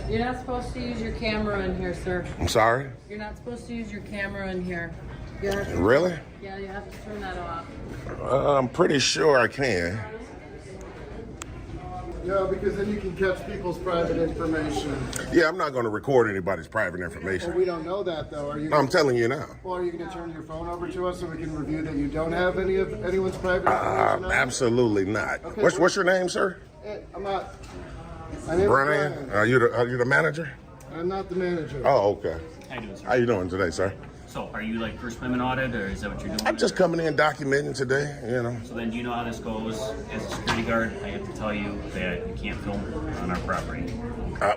You're not supposed to use your camera in here, sir. I'm sorry? You're not supposed to use your camera in here. Really? Yeah, you have to turn that off. I'm pretty sure I can. Yeah, because then you can catch people's private information. Yeah, I'm not going to record anybody's private Well, information. we don't know that, though. Are you? I'm telling you now. Well, are you going to turn your phone over to us so we can review that you don't have any of anyone's private information? Absolutely not. Okay, What's your name, sir? I'm not. My name is Brian? Are you the manager? I'm not the manager. Oh, okay. How you doing, sir? How you doing today, sir? So, are you like First Amendment audit, or is that what you're doing? I'm just coming in documenting today, you know. So then, do you know how this goes? As a security guard, I have to tell you that you can't film on our property.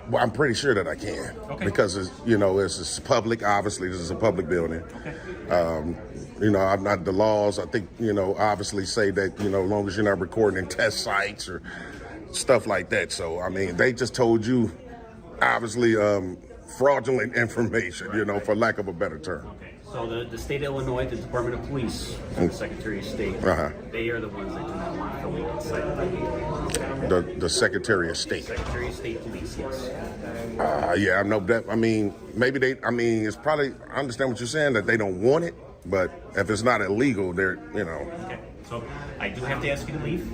Well, I'm pretty sure that I can. Okay. Because, it's public. Obviously, this is a public building. Okay. I'm not the laws. I think, obviously say that, as long as you're not recording in test sites or stuff like that. So, I mean, they just told you, obviously, fraudulent information, for lack of a better term. Okay. So the state of Illinois, the Department of Police, the Secretary of State, they are the ones that do not want filming inside of The Secretary of State. Secretary of State Police, yes. Yeah, I know that. I mean, it's probably, I understand what you're saying, that they don't want it, but if it's not illegal, they're. Okay. So I do have to ask you to leave.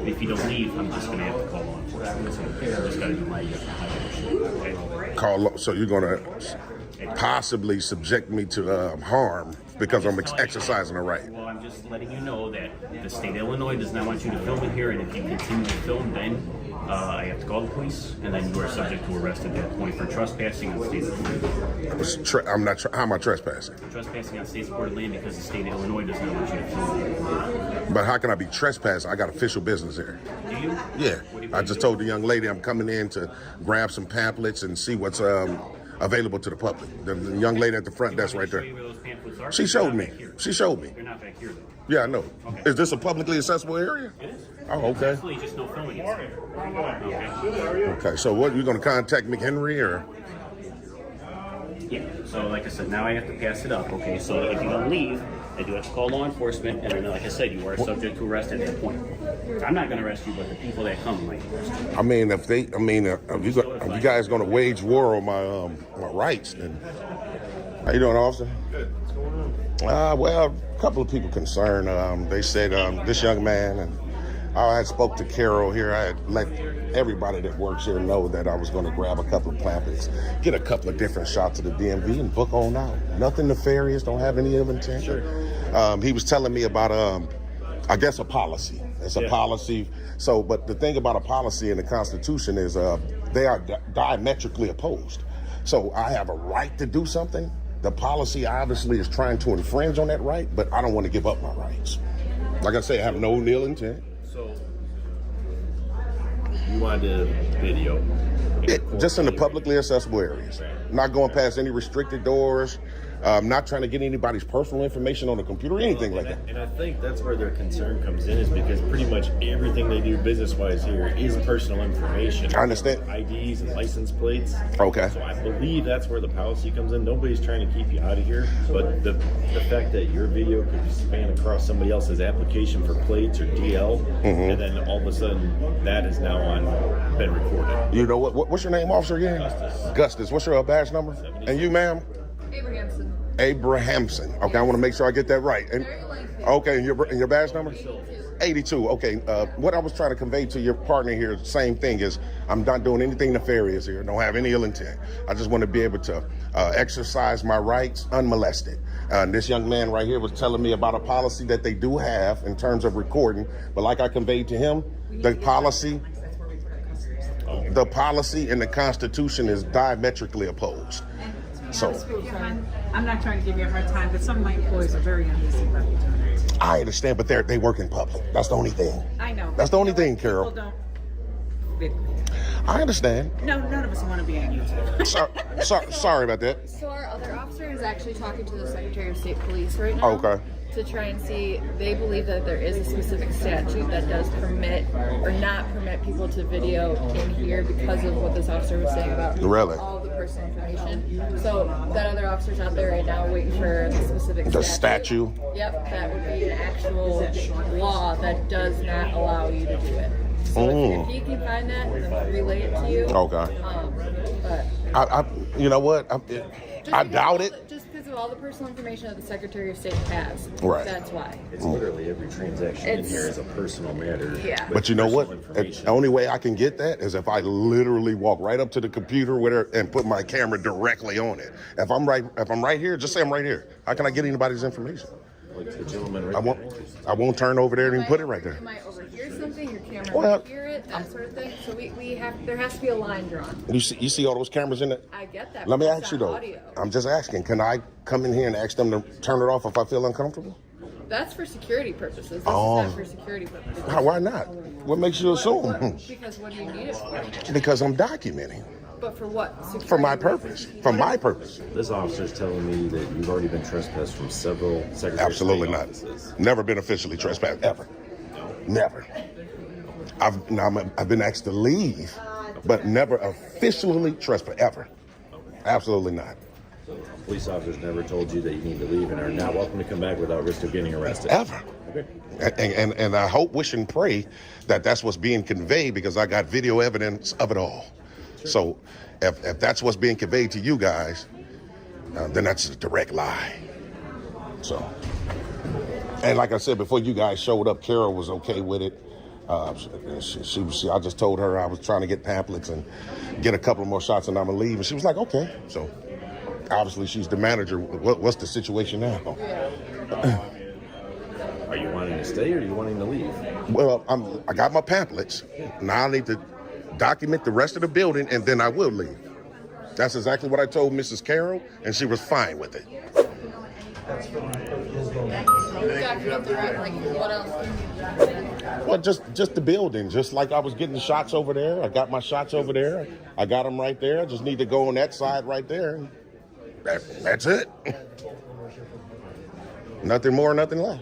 If you don't leave, I'm just going to have to call law enforcement. So I just got to do my okay? So you're going to possibly subject me to harm because I'm exercising a right. Well, I'm just letting you know that the state of Illinois does not want you to film in here, and if you continue to film, then I have to call the police, and then you are subject to arrest at that point for trespassing on state land. How am I trespassing? Trespassing on state supported land because the state of Illinois does not want you to film. But how can I be trespassing? I got official business here. Do you? Yeah. I just told the young lady I'm coming in to grab some pamphlets and see what's available to the public. The young lady at the front desk right there. She showed me. She showed me. They're not back here, though. Yeah, I know. Okay. Is this a publicly accessible area? It is. Oh, okay. Absolutely, just no filming is here. Okay. Okay, so what, you going to contact McHenry or? Yeah, so like I said, now I have to pass it up, okay? So if you don't leave, I do have to call law enforcement, and then like I said, you are subject to arrest at that point. I'm not going to arrest you, but the people that come might arrest you. I mean, if you guys going to wage war on my rights, then. How you doing, officer? Good. What's going on? Well, a couple of people concerned. They said this young man, and I had spoke to Carol here. I had let everybody that works here know that I was going to grab a couple of pamphlets, get a couple of different shots of the DMV, and book on out. Nothing nefarious. Don't have any ill intent. Sure. He was telling me about, I guess, a policy. It's a policy. So, but the thing about a policy in the Constitution is they are diametrically opposed. So I have a right to do something. The policy obviously is trying to infringe on that right, but I don't want to give up my rights. Like I say, I have no ill intent. So you wanted to video? Just in the publicly accessible areas. Not going past any restricted doors. Not trying to get anybody's personal information on the computer or anything like that. And I think that's where their concern comes in, is because pretty much everything they do business-wise here is personal information. I understand. IDs and license plates. Okay. So I believe that's where the policy comes in. Nobody's trying to keep you out of here, but the fact that your video could span across somebody else's application for plates or DL, and then all of a sudden that is now been recorded. You know what's your name, officer, again? Gustus. What's your badge number? 76. And you, ma'am? Abrahamson. Abrahamson. Okay, I want to make sure I get that right. And, okay, and your badge number? 82. Okay. What I was trying to convey to your partner here, same thing, is I'm not doing anything nefarious here. Don't have any ill intent. I just want to be able to exercise my rights unmolested. This young man right here was telling me about a policy that they do have in terms of recording, but like I conveyed to him, the policy in the Constitution is diametrically opposed. So I'm not trying to give you a hard time, but some of my employees are very uneasy about you doing it. I understand, but they work in public. That's the only thing. I know. That's the only thing, Carol. People don't. I understand. No, none of us want to be on YouTube. Sorry about that. So our other officer is actually talking to the Secretary of State Police right now. Okay. To try and see, they believe that there is a specific statute that does permit or not permit people to video in here because of what this officer was saying about all the personal information. So that other officer's out there right now waiting for the specific statute. Yep, that would be an actual law that does not allow you to do it. So if he can find that, then relay it to you. Okay. But You know what? I doubt it. Just because of all the personal information that the Secretary of State has. Right. That's why. It's literally every transaction in here is a personal matter. Yeah. But you know what? Personal The information. only way I can get that is if I literally walk right up to the computer with her and put my camera directly on it. If I'm right here, just say I'm right here. How can I get anybody's information? Like the gentleman right I won't. behind you. I won't turn over there and put it right there. You might overhear something, your camera Well, might hear it, that sort of thing. So there has to be a line drawn. You see all those cameras in it? I get that. Let me but it's ask you on though. audio. I'm just asking. Can I come in here and ask them to turn it off if I feel uncomfortable? That's for security purposes. This Oh. is not for security purposes. Why not? What makes you assume? Because what do you need it for? Because I'm documenting But for what? Security for my purpose. For my purpose. This officer's telling me that you've already been trespassed from several Secretary Absolutely of not. State offices. Never been officially trespassed ever. Never. I've been asked to leave, but never officially trespassed ever. Absolutely not. So police officers never told you that you need to leave and are not welcome to come back without risk of getting arrested. Ever. Okay. And I hope, wish, and pray that that's what's being conveyed because I got video evidence of it all. So if that's what's being conveyed to you guys, then that's a direct lie. So, and like I said before, you guys showed up. Carol was okay with it. I just told her I was trying to get pamphlets and get a couple more shots, and I'm gonna leave. And she was like, okay. So obviously she's the manager. What's the situation now? Are you wanting to stay or are you wanting to leave? Well, I got my pamphlets. Now I need to document the rest of the building, and then I will leave. That's exactly what I told Mrs. Carroll, and she was fine with it. Document the right, like what else? Well, just the building, just like I was getting the shots over there. I got my shots over there. I got them right there. I just need to go on that side right there. And that's it. Nothing more, nothing less.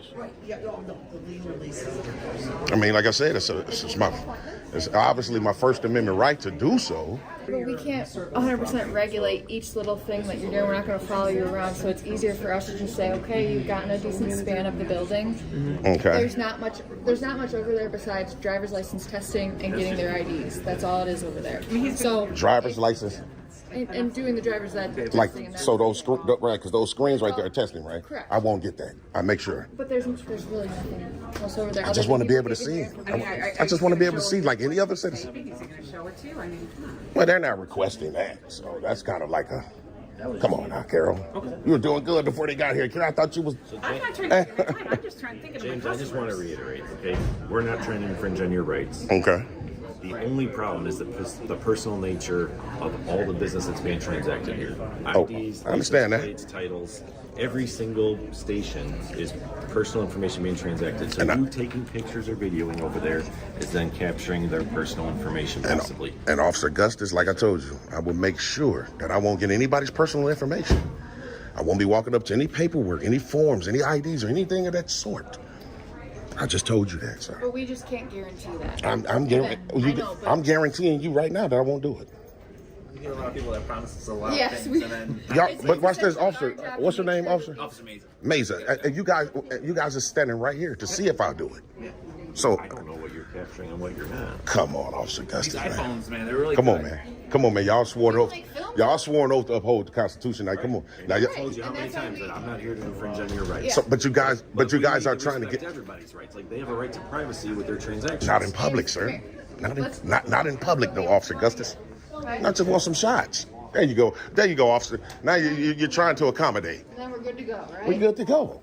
I mean, like I said, it's obviously my First Amendment right to do so. But we can't 100% regulate each little thing that you're doing. We're not going to follow you around, so it's easier for us to just say, okay, you've gotten a decent span of the building. Okay. There's not much over there besides driver's license testing and getting their IDs. That's all it is over there. So Driver's license. and doing the driver's license Like, testing and that. so right, because those screens right there are testing, right? Correct. I won't get that. I make sure. But there's really nothing else over there. I just want to be able to see. I just want to be able to see like any other citizen. He's going to show it to you. I mean, come on. Well, they're not requesting that, so that's kind of like a. Come on now, Carol. You were doing good before they got here. Carol, I thought you was. I'm not trying to take your time. I'm just trying to think of James, my I just want to customers. reiterate, okay? We're not trying to infringe on your rights. Okay. The only problem is the personal nature of all the business that's being transacted here. IDs, I understand that. plates, titles, every single station is personal information being transacted. So And you taking pictures or videoing over there is then capturing their personal information possibly. And Officer Gustus, like I told you, I will make sure that I won't get anybody's personal information. I won't be walking up to any paperwork, any forms, any IDs, or anything of that sort. I just told you that, sir. But we just can't guarantee that. I'm guaranteeing you right now that I won't do it. We get a lot of people that promise us a lot Yes, of things, we- and then Y'all, It's but watch this, essentially officer. our job What's to your make name, sure officer? Officer Mason. Mesa. You guys are standing right here to see if I'll do it. So, I don't know what you're capturing and what you're not. come on, Officer These Gustus, man. iPhones, man, they're really Come on, good. man. Come on, man. Y'all swore an oath. Like film? Y'all swore an oath to uphold the Constitution. Like, come on. Now, I told you how many times that I'm not here to infringe on your rights. so, but you guys we are need trying to respect get everybody's rights. Like they have a right to privacy with their transactions. not in public, sir. Not in public, though, Officer Gustus. I just want some shots. There you go. There you go, officer. Now you're trying to accommodate. Then we're good to go, right? We're good to go.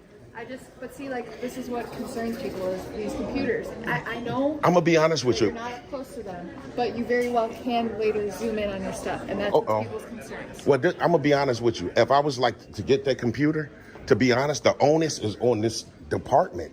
But see, like, this is what concerns people is these computers. I know I'm gonna be honest with that you're you. not up close to them, but you very well can later zoom in on your stuff, and that's Uh-oh. what people's concerns. Well, I'm gonna be honest with you. If I was like to get that computer, to be honest, the onus is on this department,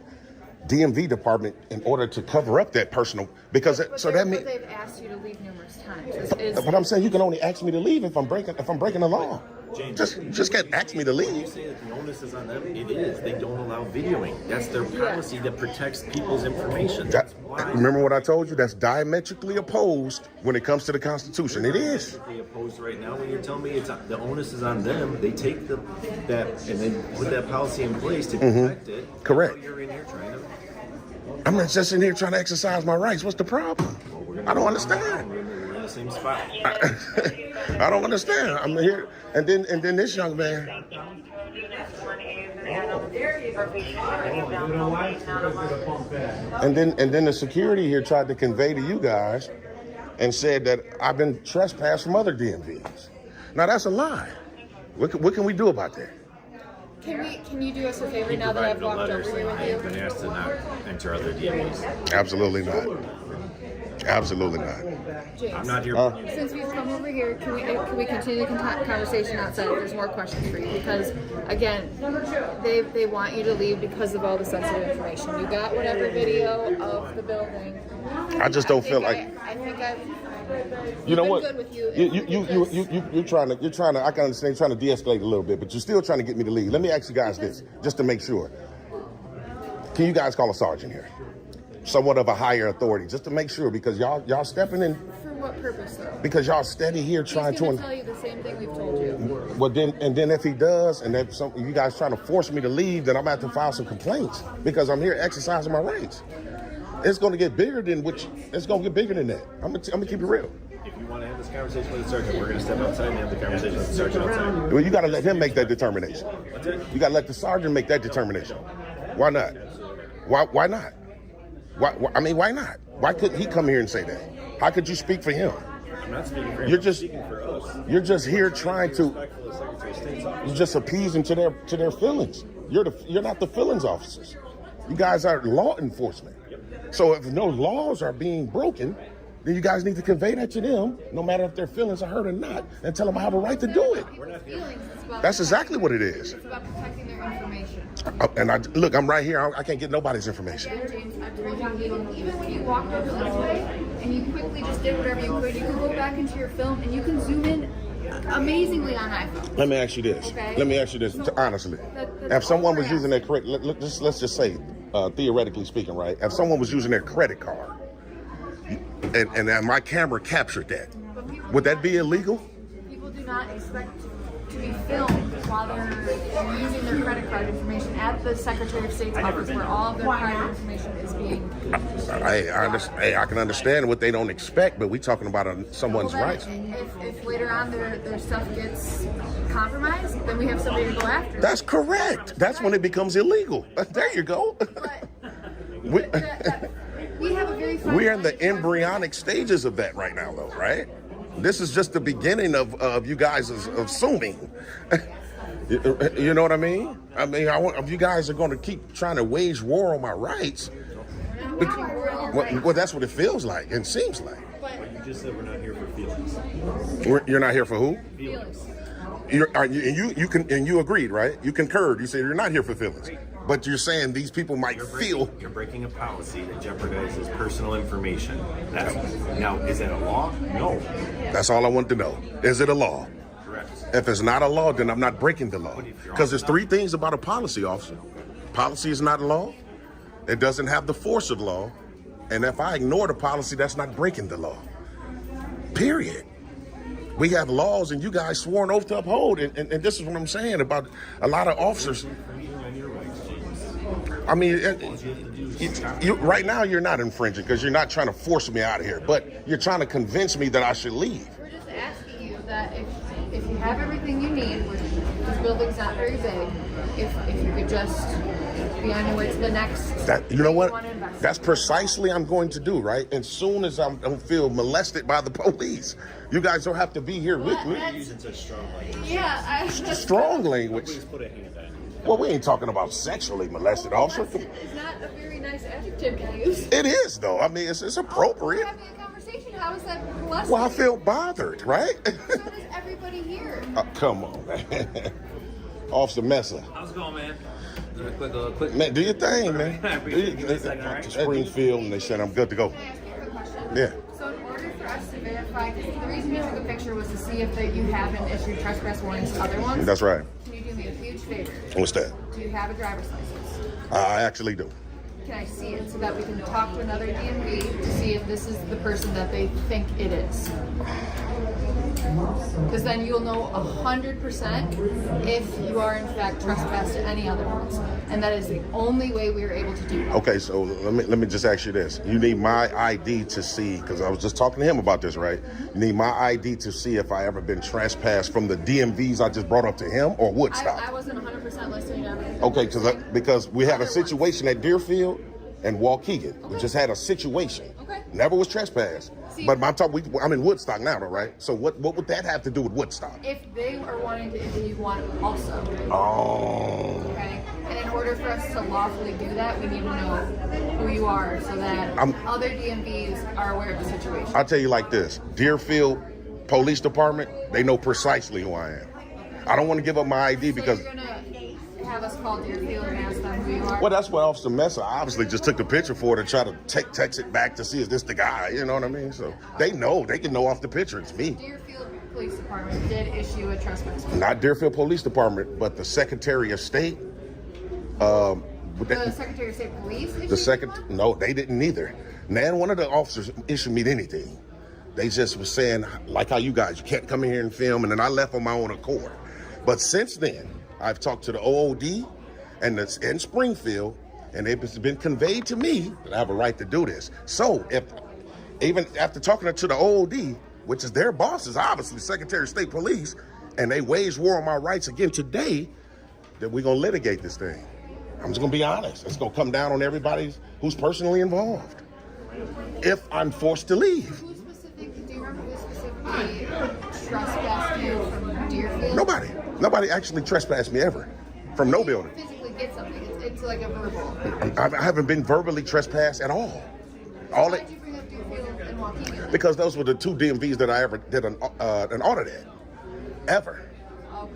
DMV department, in order to cover up that personal. Because that means. But they've asked you to leave numerous times. But I'm saying you can only ask me to leave if I'm breaking the law. James, Just can't ask me to When you leave. say that the onus is on them, it is. They don't allow videoing. That's their policy that protects people's information. That's why. Remember what I told you? That's diametrically opposed when it comes to the Constitution. It is. They oppose right now. When you're telling me the onus is on them, they take that and then put that policy in place to protect it. Correct. Now you're in here trying to. I'm not just in here trying to exercise my rights. What's the problem? I don't understand. We're in a same spot. I don't understand. I'm here, and then this young man. And then the security here tried to convey to you guys and said that I've been trespassed from other DMVs. Now that's a lie. What can we do about that? Can you do us a favor now that I've walked over here with I've you? been asked to not enter other DMVs. Absolutely not. Absolutely not. James, I'm not here. since we've come over here, can we continue the conversation outside? There's more questions for you because, again, they want you to leave because of all the sensitive information. You got whatever video of the building. I just don't feel like. I think I've. You know been what? good with you. You're trying to. I can understand. You're trying to de-escalate a little bit, but you're still trying to get me to leave. Let me ask you guys this, just to make sure. Can you guys call a sergeant here? Somewhat of a higher authority, just to make sure, because y'all stepping in. For what purpose, though? Because y'all steady here trying He's to. going to tell you the same thing we've told you. Well, then if he does, and if you guys trying to force me to leave, then I'm going to have to file some complaints because I'm here exercising my rights. It's going to get bigger than it's going to get bigger than that. I'm gonna keep it real. If you want to have this conversation with the sergeant, we're going to step outside and have the conversation with the sergeant outside. Well, you got to let him make that determination. That's it. You got to let the sergeant make that determination. Why not? Why not? Why not? Why couldn't he come here and say that? How could you speak for him? I'm not speaking for him. You're I'm just speaking for us. You're just here trying to. Respectful of the Secretary of State's office. You just appease them to their feelings. You're not the feelings officers. You guys are law enforcement. So if no laws are being broken, then you guys need to convey that to them, no matter if their feelings are hurt or not, and tell them I have a right to do it. That's exactly what it is. It's about protecting their information. And I'm right here. I can't get nobody's information. Yeah, James, I've told you, even when you walked over this way and you quickly just did whatever you could go back into your film and you can zoom in amazingly on iPhone. Let me ask you this. Okay. Let me ask you this, honestly. If someone was using their credit, let's just say, theoretically speaking, right? If someone was using their credit card, and my camera captured that, would that be illegal? People do not expect to be filmed while they're using their credit card information at the Secretary of State's office where all of their private information is being. I can understand what they don't expect, but we're talking about someone's Well, rights. then, if later on their stuff gets compromised, then we have somebody to go after. That's correct. That's when it becomes illegal. There you go. We have a very fine We're in the line. embryonic stages of that right now, though, right? This is just the beginning of you guys assuming. You know what I mean? If you guys are going to keep trying to wage war on my rights, well, that's what it feels like and seems like. You just said we're not here for feelings. You're not here for who? Feelings. You agreed, right? You concurred. You said you're not here for feelings, but you're saying these people might feel. You're breaking a policy that jeopardizes personal information. Now, is that a law? No. That's all I want to know. Is it a law? Correct. If it's not a law, then I'm not breaking the law. Because there's three things about a policy, officer. Policy is not law. It doesn't have the force of law. And if I ignore the policy, that's not breaking the law. Period. We have laws, and you guys swore an oath to uphold. And this is what I'm saying about a lot of officers. I mean, right now you're not infringing because you're not trying to force me out of here, but you're trying to convince me that I should leave. We're just asking you that if you have everything you need, which this building's not very big, if you could just be on your way to the next. You know what? you want to invest in. That's precisely I'm going to do, right? As soon as I don't feel molested by the police, you guys don't have to be here with me. You're using such strong language. Yeah, Strong language. Please put a hand on you. Well, we ain't talking about sexually molested, officer. it's not a very nice adjective to use. It is, though. I mean, it's We're appropriate. having a conversation. How is that molesting? Well, I feel bothered, right? So does everybody here. Come on, man. Officer Messer. How's it going, man? Quick. Man, do your thing, man. I appreciate you. Just a second, all right? To Springfield, and they said I'm good to go. Can I ask you a quick question? Yeah. So in order for us to verify, because the reason you took a picture was to see if you haven't issued trespass warnings to other ones. That's right. Can you do me a huge favor? What's that? Do you have a driver's license? I actually do. Can I see it so that we can talk to another DMV to see if this is the person that they think it is? because then you'll know 100% if you are in fact trespassed to any other ones, and that is the only way we are able to do that. Okay, so let me just ask you this. You need my ID to see, because I was just talking to him about this, right? You need my ID to see if I ever been trespassed from the DMVs I just brought up to him, or Woodstock. I wasn't 100% listening to everything. Okay, because we had a situation at Deerfield and Waukegan. We just had a situation. Okay. Never was trespassed. See, but I'm in Woodstock now, though, right? So what would that have to do with Woodstock? if they are wanting to interview one also, Oh. okay? And in order for us to lawfully do that, we need to know who you are so that other DMVs are aware of the situation. I'll tell you like this. Deerfield Police Department, they know precisely who I am. I don't want to give up my ID because... So you're going to have us call Deerfield and ask them who you are? Well, that's what Officer Messer obviously just took the picture for to try to text it back to see is this the guy, you know what I mean? So they can know off the picture it's me. Deerfield Police Department did issue a trespass warrant. Not Deerfield Police Department, but the Secretary of State. The Secretary of State Police issued one? No, they didn't either. Nan, one of the officers issued me anything. They just was saying, like how you guys, you can't come in here and film, and then I left on my own accord. But since then, I've talked to the OOD and in Springfield, and it's been conveyed to me that I have a right to do this. So if even after talking to the OOD, which is their bosses, obviously Secretary of State Police, and they wage war on my rights again today, that we're gonna litigate this thing. I'm just gonna be honest. It's gonna come down on everybody who's personally involved. If I'm forced to leave. Do you remember who specifically trespassed you from Deerfield? Nobody actually trespassed me ever from no building. Physically get something. It's like a verbal. I haven't been verbally trespassed at all. Why did you bring up Deerfield and Waukegan? Because those were the two DMVs that I ever did an audit at. Ever. Okay.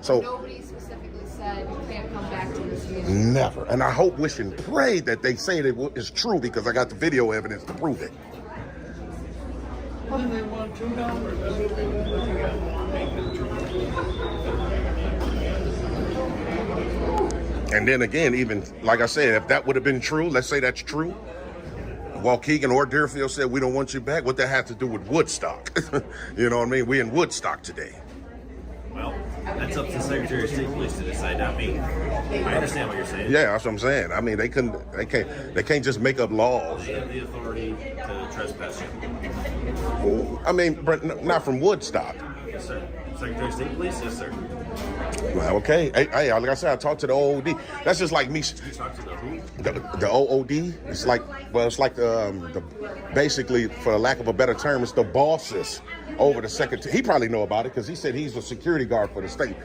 So Nobody specifically said you can't come back to this unit. never. And I hope, wish, and pray that they say that it's true because I got the video evidence to prove it. And then again, even like I said, if that would have been true, let's say that's true, Waukegan or Deerfield said we don't want you back, what that have to do with Woodstock? You know what I mean? We in Woodstock today. Well, that's up to the Secretary of State Police to decide, not me. I understand what you're saying. Yeah, that's what I'm saying. I mean, they can't just make up laws. They have the authority to trespass you. I mean, but not from Woodstock. Yes, sir. Secretary of State Police, yes, sir. Well, okay. Hey, like I said, I talked to the OOD. That's just like me. You talk to the who? The OOD. It's like basically, for lack of a better term, it's the bosses over the secretary. He probably know about it because he said he's a security guard for the state.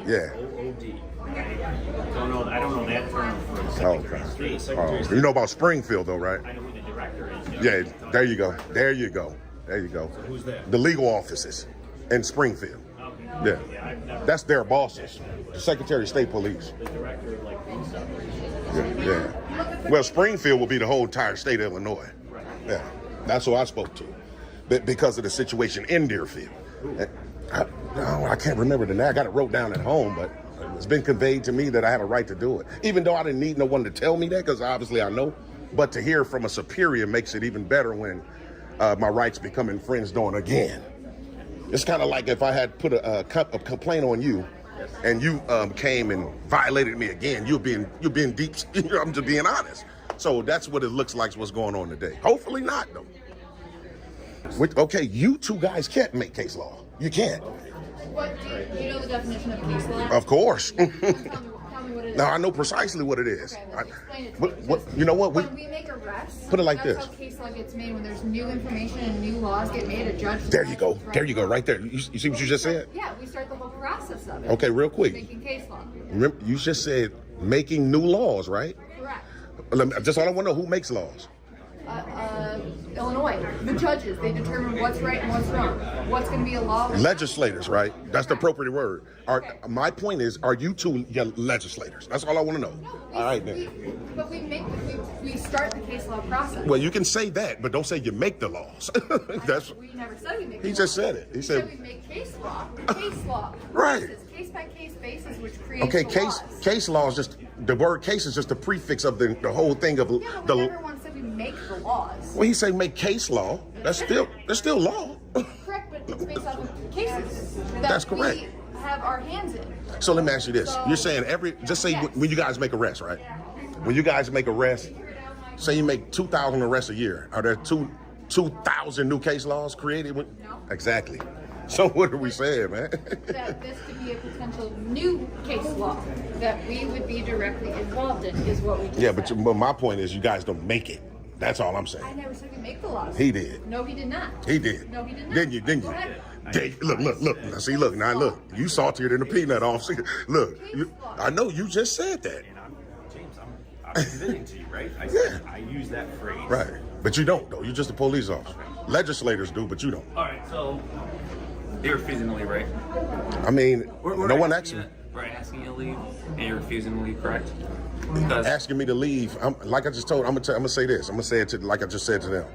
Yeah. OOD. I don't know that term for the Secretary of State. Secretary of State. You know about Springfield, though, right? I know who the director is. Yeah. There you go. There you go. There you go. Who's that? The legal offices in Springfield. Okay. Yeah. I've never. That's their bosses. The Secretary of State Police. The director of like police operations. Yeah. Well, Springfield will be the whole entire state of Illinois. Yeah. That's who I spoke to. Because of the situation in Deerfield. I can't remember the name. I got it wrote down at home, but it's been conveyed to me that I have a right to do it. Even though I didn't need no one to tell me that, because obviously I know. But to hear from a superior makes it even better when my rights become infringed on again. It's kind of like if I had put a complaint on you, and you came and violated me again. You're being deep. I'm just being honest. So that's what it looks like. What's going on today? Hopefully not, though. Okay, you two guys can't make case law. You can't. What do you know the definition of case law? Of course. Tell me what it is. Now I know precisely what it is. Okay, let's explain it to me. You know what? When we make arrests, Put it like that's this. how case law gets made. When there's new information and new laws get made, a judge. There you go. There you go. Right there. You see what you just said? Yeah, we start the whole process of it. Okay, real quick. Making case law. Remember, you just said making new laws, right? Correct. Just all I want to know, who makes laws? Illinois, the judges, they determine what's right and what's wrong. What's going to be a law? Legislators, right? That's the appropriate word. My point is, are you two legislators? That's all I want to know. All right, then. But we start the case law process. Well, you can say that, but don't say you make the laws. We never said we make. He just said it. He said we make case law. Case law. Right. Case by case basis, which creates okay. the laws. Case law is just the word. Case is just a prefix of the whole thing of Yeah, but we never once said we make the laws. When he say make case law, that's still law. Correct, but it's based off of case that That's correct. we have our hands in. So let me ask you this. So- You're saying just say Yes. when you guys make arrests, right? When you guys make arrests, say you make 2,000 arrests a year. Are there 2,000 new case laws created? No. Exactly. So what are we saying, man? That this could be a potential new case law that we would be directly involved in is what we just Yeah, said. but my point is you guys don't make it. That's all I'm saying. I never said we make the laws. He did. No, he did not. He did. No, he did not. Didn't you? Didn't Go you? ahead. Look. Now, see, look. Now, look. You saltier than a peanut, officer. Look. I know you just said that. And I'm admitting to you, right? I said I use that phrase. Right. But you don't, though. You're just a police officer. Legislators do, but you don't. All right, so you're refusing to leave, right? I mean, We're no one asking asked me. We're asking you to leave, and you're refusing to leave, correct? Because Asking me to leave. Like I just told, I'm gonna say this. I'm gonna say it to, like I just said to them.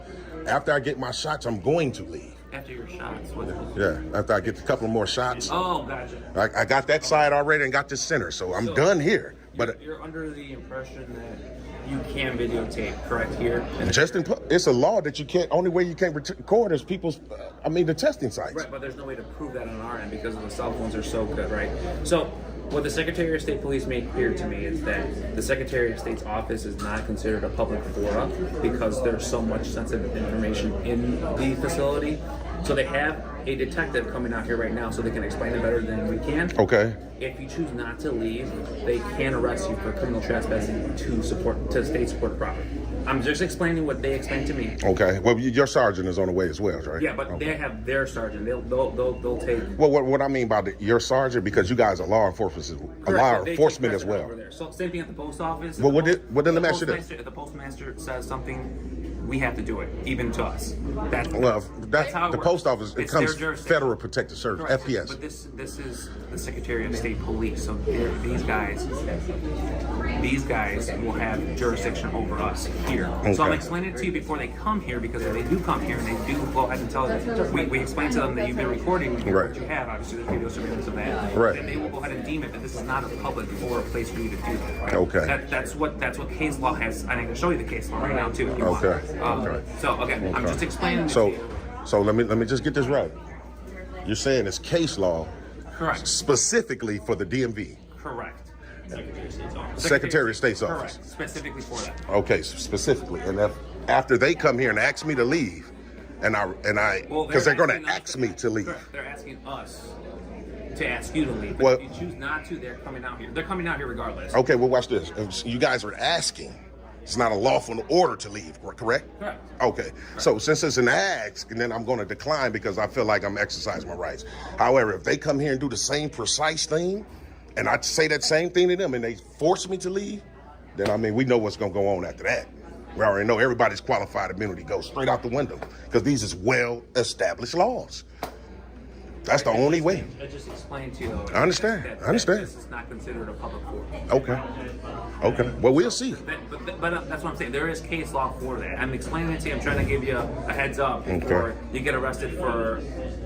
After I get my shots, I'm going to leave. after your shots, what? Yeah. After I get a couple more shots, Oh, gotcha. I got that side already and got this center, so I'm done here. But You're under the impression that you can videotape, correct? Here. it's a law that you can't. Only way you can't record is people's. The testing sites. Right, but there's no way to prove that on our end because the cell phones are so good, right? So, what the Secretary of State Police made clear to me is that the Secretary of State's office is not considered a public forum because there's so much sensitive information in the facility. So they have a detective coming out here right now so they can explain it better than we can. Okay. If you choose not to leave, they can arrest you for criminal trespassing to state supported property. I'm just explaining what they explained to me. Okay. Well, your sergeant is on the way as well, right? Yeah, but okay. they have their sergeant. They'll take. Well, what I mean by your sergeant, because you guys are law enforcement, They take as well. over there. So same thing at the post office. Well, If let me ask you this. If the postmaster says something, we have to do it, even to us. That's how it the works. post office. It It's comes their jurisdiction. Federal Protective Service, Correct. FPS. But this is the Secretary of State Police. So these guys will have jurisdiction over us here. So I'm Okay. explaining it to you before they come here, because if they do come here and they do go ahead and tell them, we explain to them that you've been recording what Right. you have. Obviously, there's video surveillance of that. Right. Then they will go ahead and deem it that this is not a public or a place for you to do that. Right? Okay. That's what case law has. I can show you the case law right now too. If you want. Okay. Okay. I'm just explaining. it to So, you. so let me just get this right. You're saying it's case law Correct. specifically for the DMV, Correct. Secretary of State's office. Correct. Specifically for that. Okay, specifically, and after they come here and ask me to leave, and I because they're going to ask me to leave. Correct. They're asking us to ask you to leave. But Well- if you choose not to, they're coming out here. They're coming out here regardless. Okay, well, watch this. If you guys are asking. It's not a lawful order to leave, correct? Correct. Okay. So since it's an ask, and then I'm going to decline because I feel like I'm exercising my rights. However, if they come here and do the same precise thing, and I say that same thing to them, and they force me to leave, then we know what's going to go on after that. We already know everybody's qualified immunity goes straight out the window because these is well-established laws. That's the only way. I just explained to you. Though, I understand. that I understand. This is not considered a public forum. Okay. Well, we'll see. But that's what I'm saying. There is case law for that. I'm explaining it to you. I'm trying to give you a heads up before you get arrested for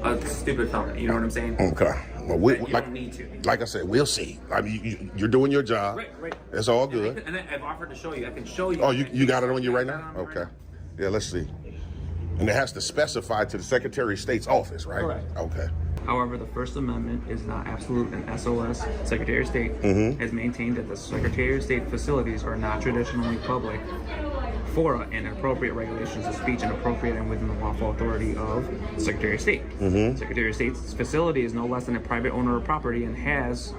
a stupid felony. You know what I'm saying? Okay. Well, You don't need to. like I said, we'll see. You're doing your job. Right. It's all good. And I've offered to show you. I can show you. Oh, you got it on you right I now? got it on Okay. right Yeah, let's see. And it has to specify to the Secretary of State's office, right? Correct. Okay. However, the First Amendment is not absolute, and SOS, Secretary of State, has maintained that the Secretary of State facilities are not traditionally public fora and appropriate regulations of speech and appropriate and within the lawful authority of the Secretary of State. Secretary of State's facility is no less than a private owner of property and has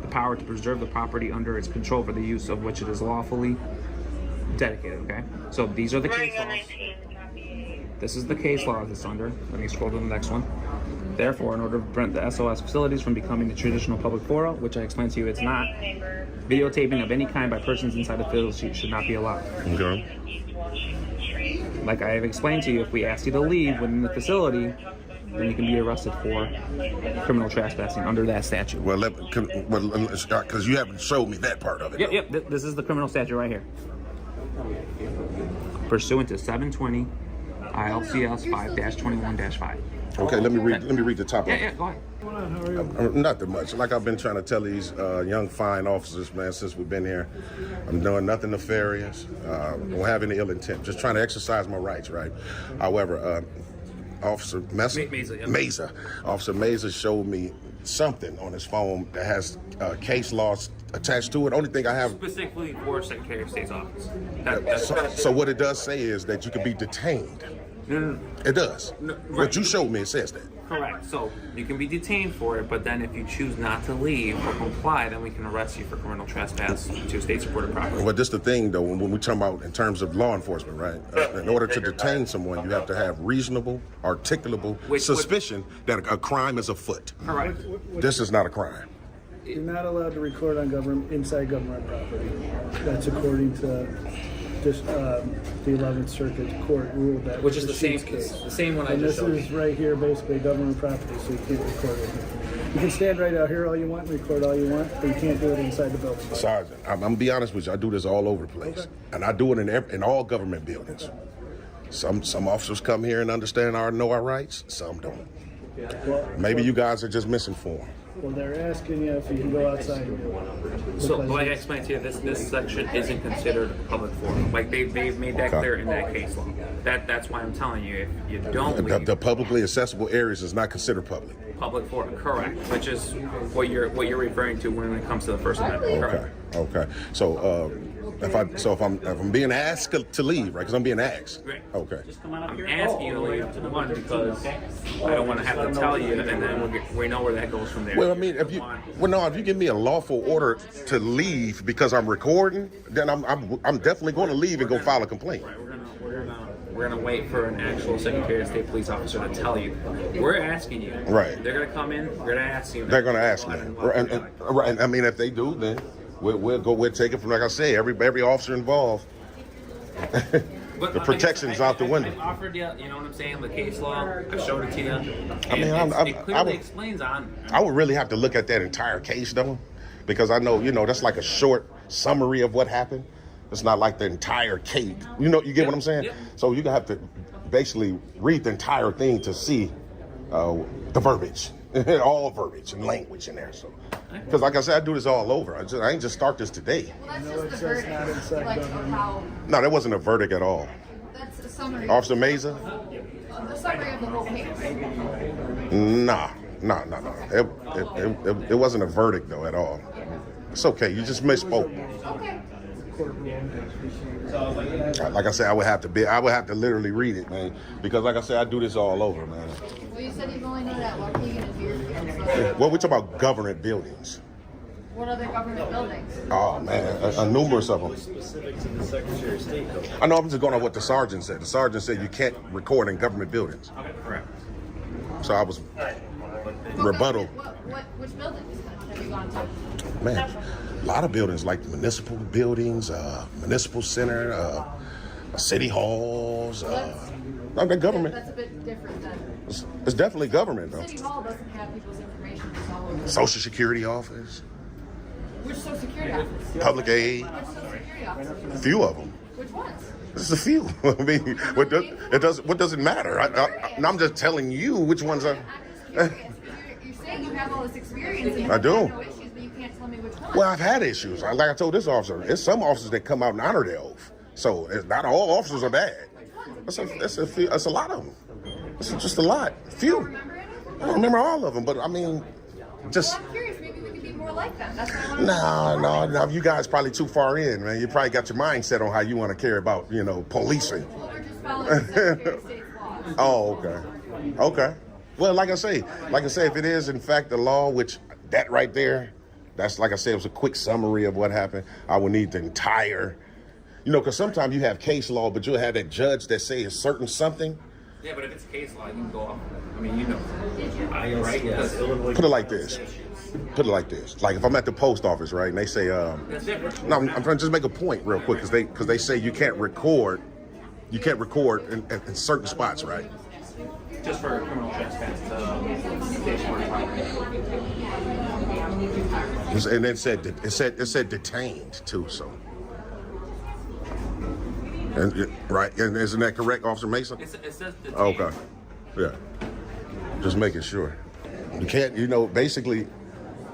the power to preserve the property under its control for the use of which it is lawfully dedicated, okay? So these are the case laws. This is the case law that's under. Let me scroll to the next one. Therefore, in order to prevent the SOS facilities from becoming the traditional public forum, which I explained to you it's not, videotaping of any kind by persons inside the facility should not be allowed. Okay. Like I have explained to you, if we ask you to leave within the facility, then you can be arrested for criminal trespassing under that statute. Well, because you haven't showed me that part of it. Yep. This is the criminal statute right here. Pursuant to 720 ILCS 5-21-5. Okay, let me read the top of it. Yeah, go ahead. Not that much. Like I've been trying to tell these young, fine officers, man, since we've been here. I'm doing nothing nefarious. Don't have any ill intent. Just trying to exercise my rights, right? However, Officer Mesa? Mesa, yeah. Mesa. Officer Mesa showed me something on his phone that has case laws attached to it. Only thing I have. Specifically for Secretary of State's office. So what it does say is that you can be detained. No. It does. No, right. What you showed me, it says that. Correct. So you can be detained for it, but then if you choose not to leave or comply, then we can arrest you for criminal trespass to state-supported property. But this the thing, though, when we talk about in terms of law enforcement, right? In order to detain someone, you have to have reasonable, articulable suspicion that a crime is afoot. Correct. This is not a crime. You're not allowed to record on inside government property. That's according to the 11th Circuit Court rule that Which is the same Sheets case. The same one I and just this showed is you. right here, basically government property, so you can't record it. You can stand right out here all you want, record all you want, but you can't do it inside the building. Sergeant, I'm gonna be honest with you. I do this all over the place, and I do it in all government buildings. Some officers come here and understand know our rights. Some don't. Maybe you guys are just misinformed. Well, they're asking you if you can go outside and do it. So, Because like I explained to you, this section isn't considered a public forum. Like they've made that clear in that case law. That's why I'm telling you, if you don't leave The publicly accessible areas is not considered public. public forum, correct? Which is what you're referring to when it comes to the First Amendment. Correct. Okay. So if I'm being asked to leave, right? Because I'm being asked. Right. Okay. I'm asking you to leave one because I don't want to have to tell you, and then we know where that goes from there. Well, I mean, if you give me a lawful order to leave because I'm recording, then I'm definitely going to leave and go file a complaint. Right, we're gonna wait for an actual Secretary of State police officer to tell you. We're asking you. Right. They're gonna come in. We're gonna ask you. They're going to ask me. Right. I mean, if they do, then we'll take it from, like I say, every officer involved. But, The protection's out the window. I offered you, you know what I'm saying, the case law. I showed it to you. It I clearly explains on. would really have to look at that entire case, though, because I know, that's like a short summary of what happened. It's not like the entire case. You get what I'm saying? Yep. So you have to basically read the entire thing to see the verbiage, all verbiage and language in there. So, because like I said, I do this all over. I ain't just start this today. Well, that's No, it just the says not verdict, inside like, of government. how, No, that wasn't a verdict at all. that's a summary. Officer Mesa? The summary of the whole case. Nah. It wasn't a verdict though at all. It's okay. You just misspoke. Okay. Like I said, I would have to literally read it, man, because like I said, I do this all over, man. Well, you said you've only known that. What are you going to do? Well, we're talking about government buildings. What other government buildings? Oh man, a numerous of them. Specific to the Secretary of State, though. I know I'm just going on what the sergeant said. The sergeant said you can't record in government buildings. Okay, correct. So I was rebuttal. Which buildings have you gone to? Man, a lot of buildings like municipal buildings, municipal center, city halls. The government. That's a bit different than. It's definitely government though. City Hall doesn't have people's information. It's all over. Social Security office, Which Social Security office? public aid, Which Social Security office? a few of them. Which ones? Just a few. I mean, what does it matter? I'm just telling you which ones are. I'm just curious. You're saying you have all this experience and you I do. have no issues, but you can't tell me which ones. Well, I've had issues. Like I told this officer, it's some officers that come out and honor their oath. So it's not all officers are bad. That's a lot of them. It's just a lot. Few. Remember any of them? I don't remember all of them, but I mean, just. Well, I'm curious. Maybe we could be more like them. That's why I want to. No. You guys probably too far in, man. You probably got your mindset on how you want to care about, policing. Well, we're just following the Secretary of State's laws. Oh, okay. Well, like I say, if it is in fact the law, which that right there, that's like I said, it was a quick summary of what happened. I would need the entire, because sometimes you have case law, but you'll have that judge that say a certain something. Yeah, but if it's case law, you can go off. I mean, Right? Yes. Illinois. Put it like this. Like if I'm at the post office, right, and they say, That's different. no, I'm trying to just make a point real quick because they say you can't record in certain spots, right? Just for criminal trespass, state-supported property. And it said detained too, so. Right, and isn't that correct, Officer Mason? It says detained. Okay, yeah. Just making sure. You can't, basically,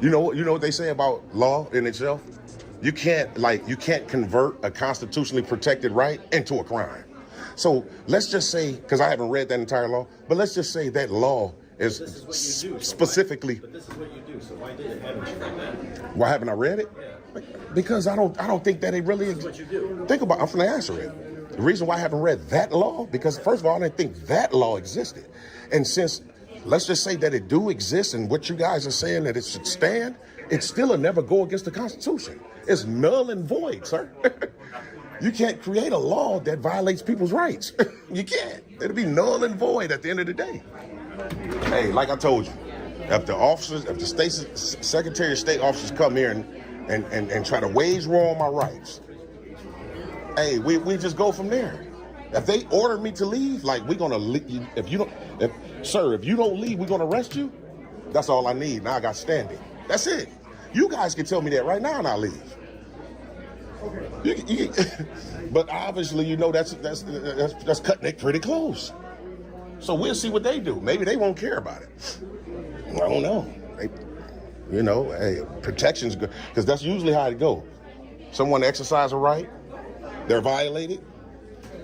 what they say about law in itself? You can't convert a constitutionally protected right into a crime. So let's just say, because I haven't read that entire law, but let's just say that law is This is what you do. specifically. But this is what you do. So haven't you read that? Why haven't I read it? Because I don't think that it really. This is what you do. Think about. I'm from the answer it. The reason why I haven't read that law, because first of all, I didn't think that law existed, and since let's just say that it do exist, and what you guys are saying that it should stand, it still will never go against the Constitution. It's null and void, sir. You can't create a law that violates people's rights. You can't. It'll be null and void at the end of the day. Hey, like I told you, if the Secretary of State officers come here and try to wage war on my rights, hey, we just go from there. If they order me to leave, like we're gonna leave. If you don't leave, we're gonna arrest you. That's all I need. Now I got standing. That's it. You guys can tell me that right now and I'll leave. But obviously, you know that's cutting it pretty close. So we'll see what they do. Maybe they won't care about it. I don't know. Hey, protection's good, because that's usually how it goes. Someone exercises a right, they're violated,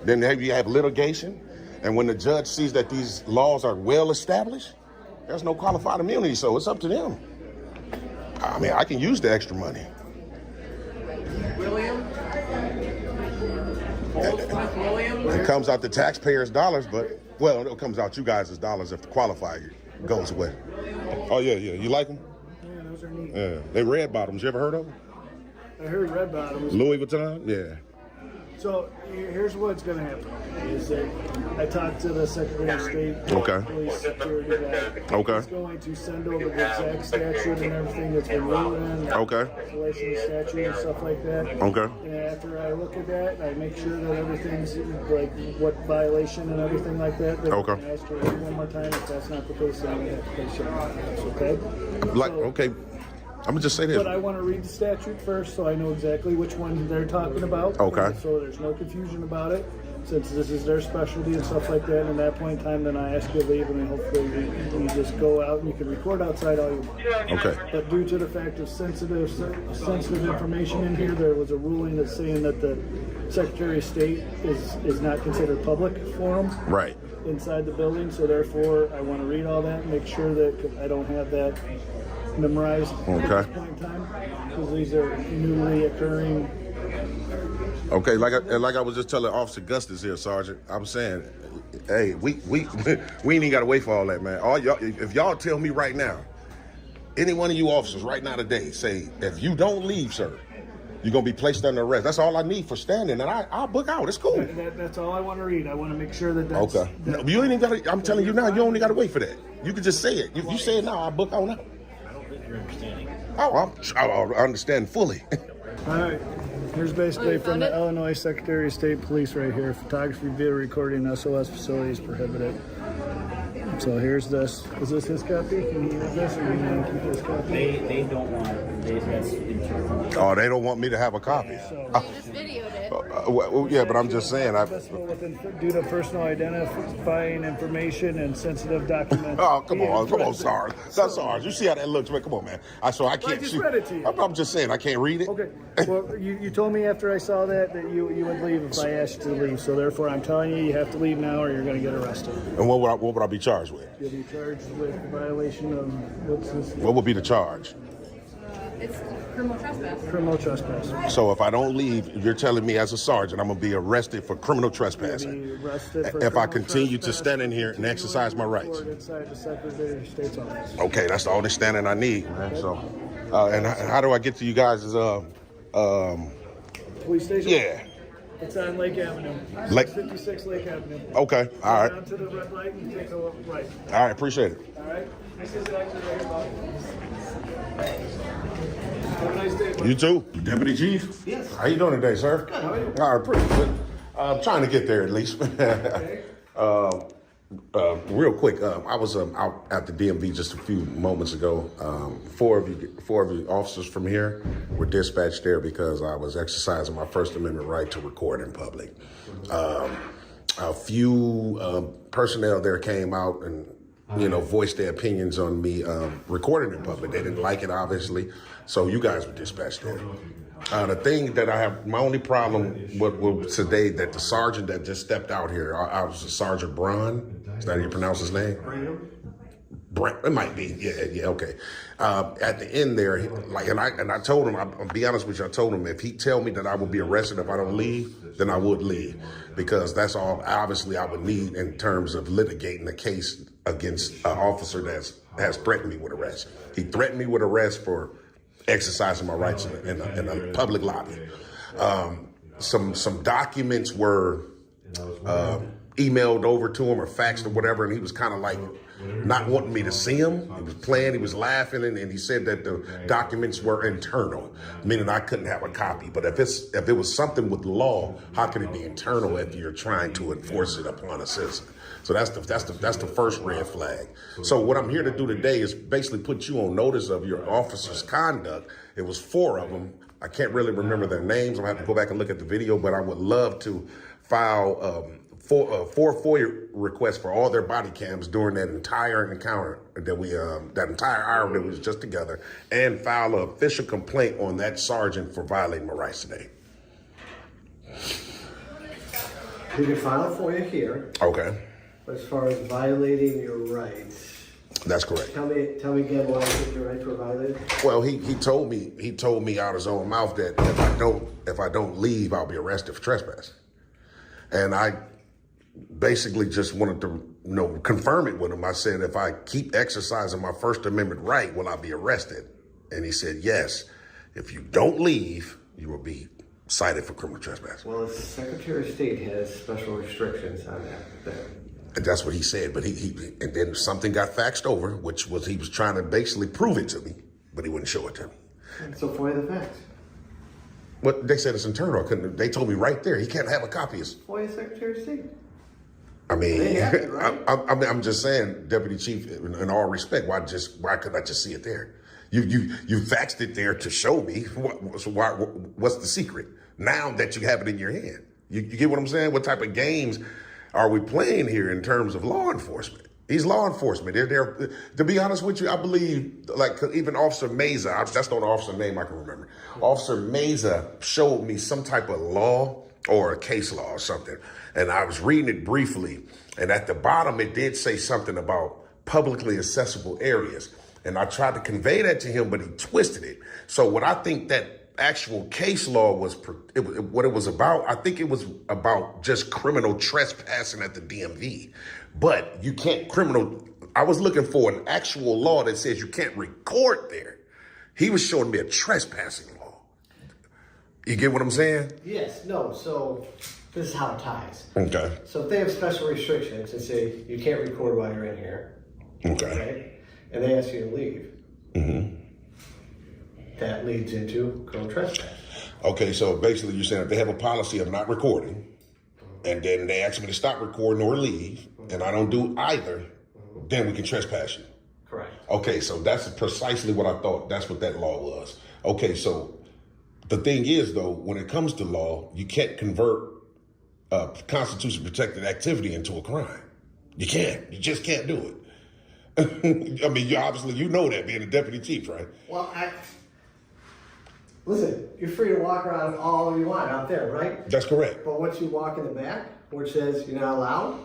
then you have litigation, and when the judge sees that these laws are well established, there's no qualified immunity, so it's up to them. I mean, I can use the extra money. William? It comes out the taxpayers' dollars, but, well, it comes out you guys' dollars if the qualifier goes away. Oh, yeah. You like them? Yeah, those are neat. Yeah. They red bottoms. You ever heard of them? I heard red bottoms. Louis Vuitton? Yeah. So here's what's going to happen is that I talked to the Secretary of State, Okay. Police Security guy. Okay. He's going to send over the exact statute and everything that's been written, Okay. violation of statute and stuff like that. Okay. And after I look at that, I make sure that everything's like what violation and everything like that. Then Okay. I can ask her one more time. If that's not the case, then we have to pay something. Okay. Okay. I'm gonna just say this. But I want to read the statute first so I know exactly which one they're talking about. Okay. So there's no confusion about it, since this is their specialty and stuff like that. And at that point in time, then I ask you to leave, and then hopefully you just go out and you can record outside all you want. Okay. But due to the fact of sensitive information in here, there was a ruling that's saying that the Secretary of State is not considered public forum. Right. Inside the building, so therefore I want to read all that and make sure that 'cause I don't have that memorized at this point in time, because these are newly occurring. Okay, like I was just telling Officer Gustus here, Sergeant. I'm saying, hey, we ain't even got to wait for all that, man. All y'all, if y'all tell me right now, any one of you officers right now today, say if you don't leave, sir, you're gonna be placed under arrest. That's all I need for standing, and I'll book out. It's cool. That's all I want to read. I want to make sure that that's Okay. No, you ain't even got to. I'm telling you now, you only got to wait for that. You can just say it. If you say it now, I'll book out now. You're understanding. I understand fully. All right. Here's basically from the Illinois Secretary of State Police right here. Photography, video recording, SOS facilities prohibited. So here's this. Is this his copy? Can you use this, or do you want to keep this copy? They don't want that's internal. Oh, they don't want me to have a copy. You just videoed it. Well, yeah, but I'm just saying. Due to personal identifying information and sensitive documents. Oh, come on, Sarge. That's Sarge. You see how that looks, man? Come on, man. I can't. just read it to you. I'm just saying I can't read it. Okay. Well, you told me after I saw that you would leave if I asked you to leave. So therefore, I'm telling you, you have to leave now, or you're going to get arrested. And what would I be charged with? You'll be charged with violation of what's this? What would be the charge? It's criminal trespass. Criminal trespass. So if I don't leave, you're telling me as a sergeant I'm gonna be arrested for criminal trespassing. You'll be arrested for If I criminal continue to trespass, stand in here and exercise my rights. inside the Secretary of State's office. Okay, that's the only standing I need, man. So, and how do I get to you guys? Police station? Yeah. It's on Lake Avenue. Lake- 56 Lake Avenue. Okay, all right. Down to the red light and take a right. All right, appreciate it. All right? This is actually right about. Have a nice day. You too, Deputy Chief. Yes. How you doing today, sir? Good. How are you? All right, pretty good. I'm trying to get there at least. Real quick, I was out at the DMV just a few moments ago. Four of you officers from here were dispatched there because I was exercising my First Amendment right to record in public. A few personnel there came out and voiced their opinions on me recording in public. They didn't like it, obviously, so you guys were dispatched there. The thing that I have, my only problem with today, that the sergeant that just stepped out here, I was Sergeant Braun. Is that how you pronounce his name? Brent, it might be. Yeah, okay. At the end there, and I told him, I'll be honest with you, I told him if he tell me that I will be arrested if I don't leave, then I would leave, because that's all obviously I would need in terms of litigating a case against an officer that has threatened me with arrest. He threatened me with arrest for exercising my rights in a public lobby. Some documents were emailed over to him or faxed or whatever, and he was kind of like not wanting me to see him. He was playing, he was laughing, and he said that the documents were internal, meaning I couldn't have a copy. But if it was something with law, how can it be internal if you're trying to enforce it upon a citizen? So that's the first red flag. So what I'm here to do today is basically put you on notice of your officer's conduct. It was 4 of them. I can't really remember their names. I'm gonna have to go back and look at the video, but I would love to file 4 FOIA requests for all their body cams during that entire encounter that we, that entire hour that we was just together, and file an official complaint on that sergeant for violating my rights today. You can file it for you here. Okay. But as far as violating your rights, that's correct. Tell me again why you think your rights were violated. Well, he told me out of his own mouth that if I don't leave, I'll be arrested for trespass. And I basically just wanted to confirm it with him. I said, if I keep exercising my First Amendment right, will I be arrested? And he said, yes. If you don't leave, you will be cited for criminal trespass. Well, the Secretary of State has special restrictions on that. And that's what he said, but and then something got faxed over, which was he was trying to basically prove it to me, but he wouldn't show it to me. So FOIA the facts. But they said it's internal. They told me right there, he can't have a copy. FOIA Secretary of State. I mean, They have it, right? I'm just saying, Deputy Chief, in all respect, why couldn't I just see it there? You faxed it there to show me. What's the secret? Now that you have it in your hand, you get what I'm saying? What type of games are we playing here in terms of law enforcement? He's law enforcement. They're to be honest with you, I believe, like even Officer Meza, that's the only officer name I can remember. Officer Meza showed me some type of law or a case law or something. And I was reading it briefly. And at the bottom, it did say something about publicly accessible areas. And I tried to convey that to him, but he twisted it. So what I think that actual case law was, what it was about, I think it was about just criminal trespassing at the DMV. But you can't I was looking for an actual law that says you can't record there. He was showing me a trespassing law. You get what I'm saying? Yes, no, so this is how it ties. Okay. So if they have special restrictions and say you can't record while you're in here, okay, and they ask you to leave, that leads into criminal trespass. Okay, so basically you're saying if they have a policy of not recording, and then they ask me to stop recording or leave, and I don't do either, then we can trespass you. Correct. Okay, so that's precisely what I thought. That's what that law was. Okay, so the thing is, though, when it comes to law, you can't convert constitution protected activity into a crime. You can't. You just can't do it. I mean, you know that being a deputy chief, right? Well, listen, you're free to walk around all you want out there, right? That's correct. But once you walk in the back, where it says you're not allowed,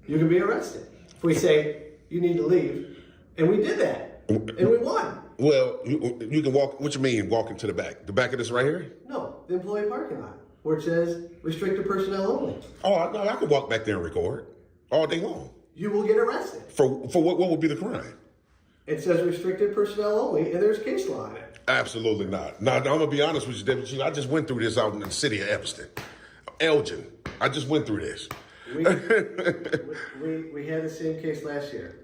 you can be arrested. If we say you need to leave, and we did that, and we won. Well, you can walk. What you mean, walk into the back? The back of this right here? No, the employee parking lot, where it says restricted personnel only. Oh, no, I can walk back there and record all day long. You will get arrested. For what would be the crime? It says restricted personnel only, and there's case law on it. Absolutely not. Now, I'm going to be honest with you, Deputy Chief. I just went through this out in the city of Evanston. Elgin. I just went through this. We had the same case last year.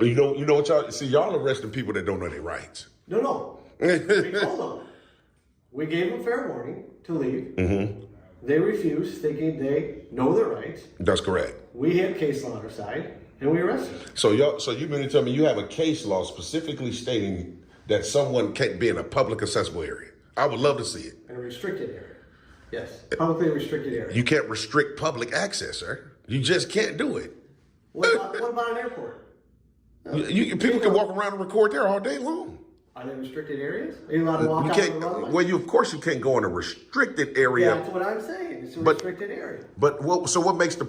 You know what y'all, see, y'all arresting people that don't know their rights. No. We told them. We gave them fair warning to leave. Mm-hmm. They refused, thinking they know their rights. That's correct. We had case law on our side, and we arrested them. So you mean to tell me you have a case law specifically stating that someone can't be in a public accessible area? I would love to see it. In a restricted area. Yes, publicly restricted area. You can't restrict public access, sir. You just can't do it. What about an airport? People can walk around and record there all day long. Are they restricted areas? Are you allowed to walk You out can't. of the runway? Well, of course you can't go in a restricted area. That's what I'm saying. It's a But- restricted area. But what makes the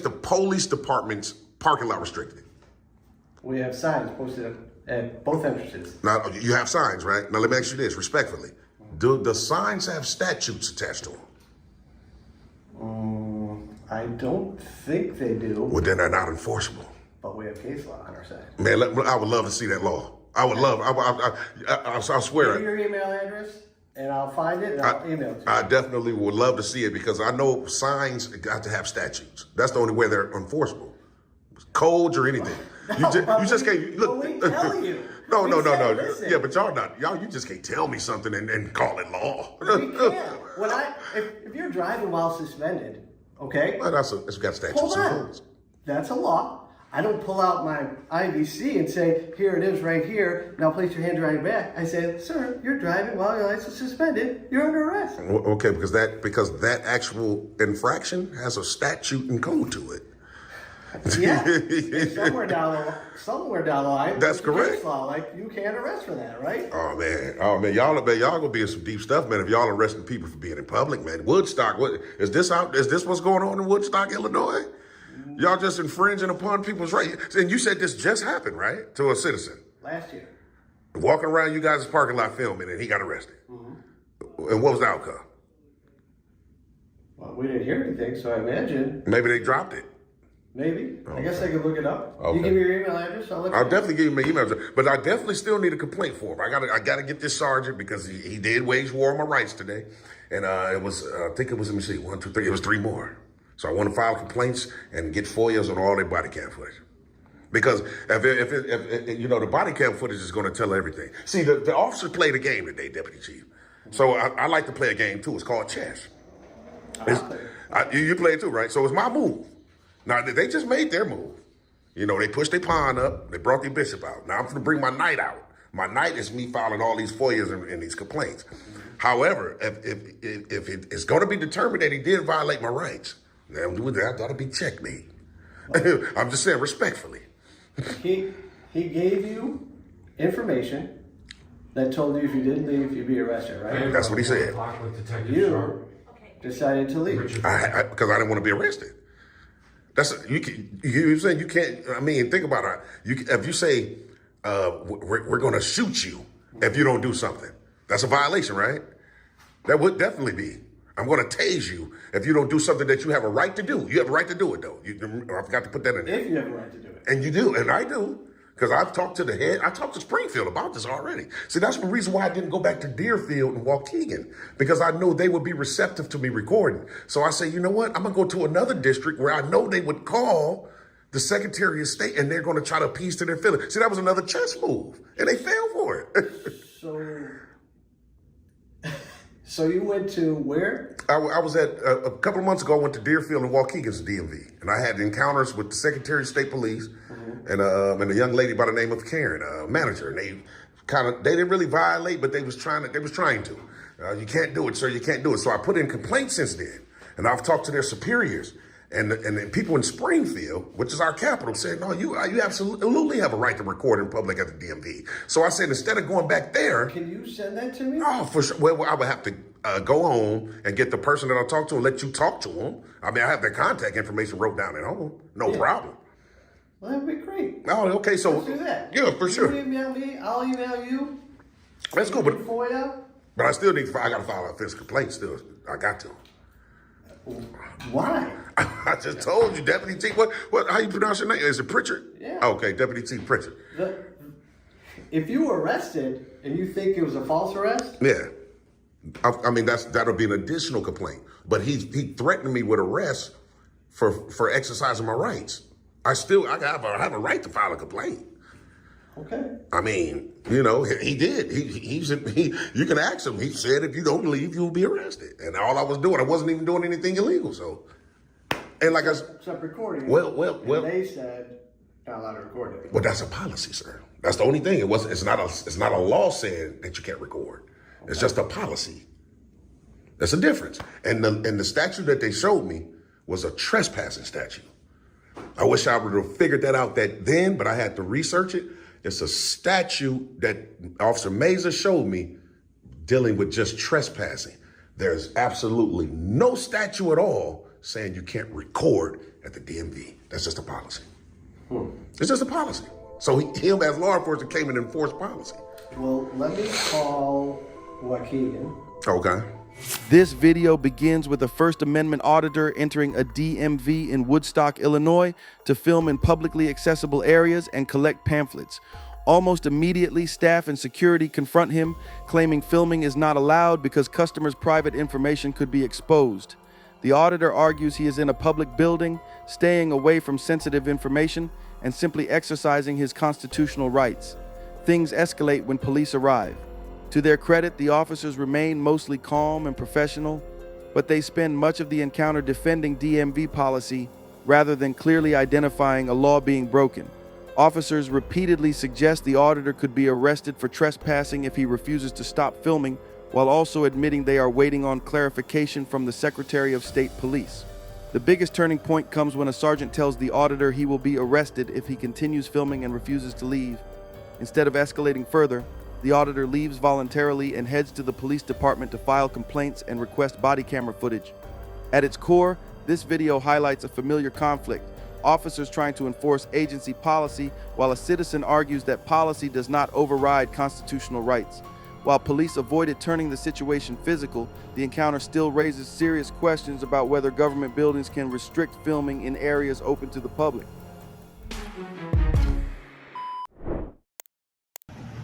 police department's parking lot restricted? We have signs posted at both entrances. Now you have signs, right? Now let me ask you this, respectfully: do the signs have statutes attached to them? I don't think they do, Well, then they're not enforceable. but we have case law on our side. Man, I would love to see that law. I would love. I swear. Give me your email address, and I'll find it, and I'll email it to you. I definitely would love to see it because I know signs got to have statutes. That's the only way they're enforceable. Codes or anything. You just can't look. But we tell you. No. We say, listen. Yeah, but y'all. You just can't tell me something and call it law. We can't. If you're driving while suspended, okay? Well, it's got statutes Hold and on. codes. That's a law. I don't pull out my IVC and say, here it is right here. Now place your hand behind your back. I say, sir, you're driving while your license is suspended. You're under arrest. Okay, because that actual infraction has a statute and code to it. Yeah. And somewhere down the line. That's there's a correct. case law, like you can't arrest for that, right? Oh man, y'all gonna be in some deep stuff, man. If y'all arresting people for being in public, man. Woodstock, what is this out? Is this what's going on in Woodstock, Illinois? Y'all just infringing upon people's rights. And you said this just happened, right? To a citizen. Last year. Walking around you guys' parking lot filming and he got arrested. And what was the outcome? Well, we didn't hear anything, so I imagine Maybe they dropped it. maybe. I guess I could look it up. Okay. You give me your email address, I'll let you I'll know. definitely give you my email address, but I definitely still need a complaint for him. I gotta get this sergeant because he did wage war on my rights today. And it was, I think it was, let me see, 1, 2, 3, it was 3 more. So I want to file complaints and get FOIAs on all their body cam footage. Because if you know, the body cam footage is going to tell everything. See, the officer played a game today, Deputy Chief. So I like to play a game too. It's called chess. You play it too, right? So it's my move. Now, they just made their move. You know, they pushed their pawn up. They brought their bishop out. Now I'm going to bring my knight out. My knight is me filing all these FOIAs and these complaints. However, if it's going to be determined that he did violate my rights, that'll be checkmate. I'm just saying respectfully. He gave you information that told you if you didn't leave, you'd be arrested, right? That's what he said. You decided to leave. Because I didn't want to be arrested. You're saying you can't. I mean, think about it. If you say we're going to shoot you if you don't do something, that's a violation, right? That would definitely be. I'm going to tase you if you don't do something that you have a right to do. You have a right to do it, though. I forgot to put that in there. If you have a right to do it. And you do, and I do. Because I've talked to the head, I talked to Springfield about this already. See, that's the reason why I didn't go back to Deerfield and Waukegan, because I know they would be receptive to me recording. So I say, you know what? I'm going to go to another district where I know they would call the Secretary of State and they're going to try to appease to their feelings. See, that was another chess move, and they fell for it. So you went to where? I was at, a couple of months ago, I went to Deerfield and Waukegan's DMV, and I had encounters with the Secretary of State Police and a young lady by the name of Karen, a manager, and they didn't really violate, but they was trying to. You can't do it, sir, you can't do it. So I put in complaints since then, and I've talked to their superiors. And the people in Springfield, which is our capital, said, no, you absolutely have a right to record in public at the DMV. So I said, instead of going back there. Can you send that to me? Oh, for sure. Well, I would have to go home and get the person that I'll talk to and let you talk to them. I mean, I have their contact information wrote down at home. No problem. Well, that'd be great. Oh, okay. So Let's do that. Yeah, for sure. You email me, I'll email you. Let's go. But FOIA. I still need I got to file a official complaint still. I got to. Why? I just told you, Deputy Chief. How you pronounce your name? Is it Pritchard? Yeah. Okay, Deputy Chief Pritchard. If you were arrested and you think it was a false arrest? Yeah. I mean, that'll be an additional complaint. But he threatened me with arrest for exercising my rights. I have a right to file a complaint. Okay. I mean, you know, he did. You can ask him. He said, if you don't leave, you'll be arrested. And all I was doing, I wasn't even doing anything illegal. So, and like I said, except recording. Well. And they said not allowed to record it. Well, that's a policy, sir. That's the only thing. It's not a law saying that you can't record. It's just a policy. That's a difference. And the statute that they showed me was a trespassing statute. I wish I would have figured that out then, but I had to research it. It's a statute that Officer Mazur showed me dealing with just trespassing. There's absolutely no statute at all saying you can't record at the DMV. That's just a policy. It's just a policy. So him as law enforcement came and enforced policy. Well, let me call Joaquin. Okay. This video begins with a First Amendment auditor entering a DMV in Woodstock, Illinois to film in publicly accessible areas and collect pamphlets. Almost immediately, staff and security confront him, claiming filming is not allowed because customers' private information could be exposed. The auditor argues he is in a public building, staying away from sensitive information, and simply exercising his constitutional rights. Things escalate when police arrive. To their credit, the officers remain mostly calm and professional, but they spend much of the encounter defending DMV policy rather than clearly identifying a law being broken. Officers repeatedly suggest the auditor could be arrested for trespassing if he refuses to stop filming, while also admitting they are waiting on clarification from the Secretary of State Police. The biggest turning point comes when a sergeant tells the auditor he will be arrested if he continues filming and refuses to leave. Instead of escalating further, the auditor leaves voluntarily and heads to the police department to file complaints and request body camera footage. At its core, this video highlights a familiar conflict: officers trying to enforce agency policy while a citizen argues that policy does not override constitutional rights. While police avoided turning the situation physical, the encounter still raises serious questions about whether government buildings can restrict filming in areas open to the public.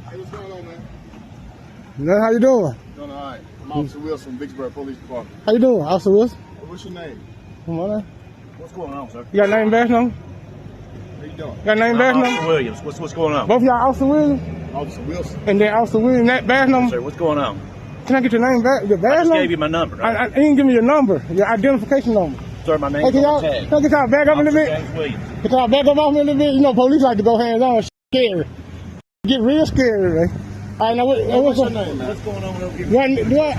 Hey, what's going on, man? Now, how you doing? Doing all right. I'm Officer Wilson from Vicksburg Police Department. How you doing, Officer Wilson? What's your name? Come on, What's going on, sir? you got name badge number? How you doing? Got name badge number? Officer Williams, what's going on? Both of y'all Officer Williams? Officer Wilson. And then Officer Williams, that badge number? Sir, what's going on? Can I get your name back? Your badge I just number? gave you my number. I didn't give me your number, your identification number. Sir, my Hey, name's can on the y'all, tag. can I get y'all back up a little bit? James Williams. Can y'all back up off me a little bit? You know, police like to go hands on. Scary. Get real scary, right? All right, now what's your name, man? What's going on over here? I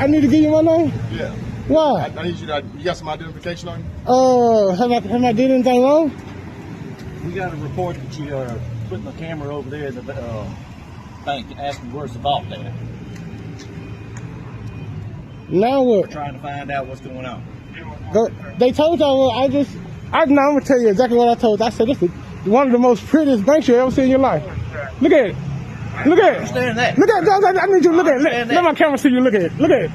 need to give you my name? Yeah. Why? I need you to, you got some identification on you? Have I did anything wrong? We got a report that you are putting the camera over there at the bank asking where's the vault there. Now what? We're trying to find out what's going on. They told y'all, I'm gonna tell you exactly what I told. I said, this is one of the most prettiest banks you ever seen in your life. Look at it. Look at it. Understand that. Look at it. I need you to look at it. Understand Let that. my camera see you look at it. Look at it.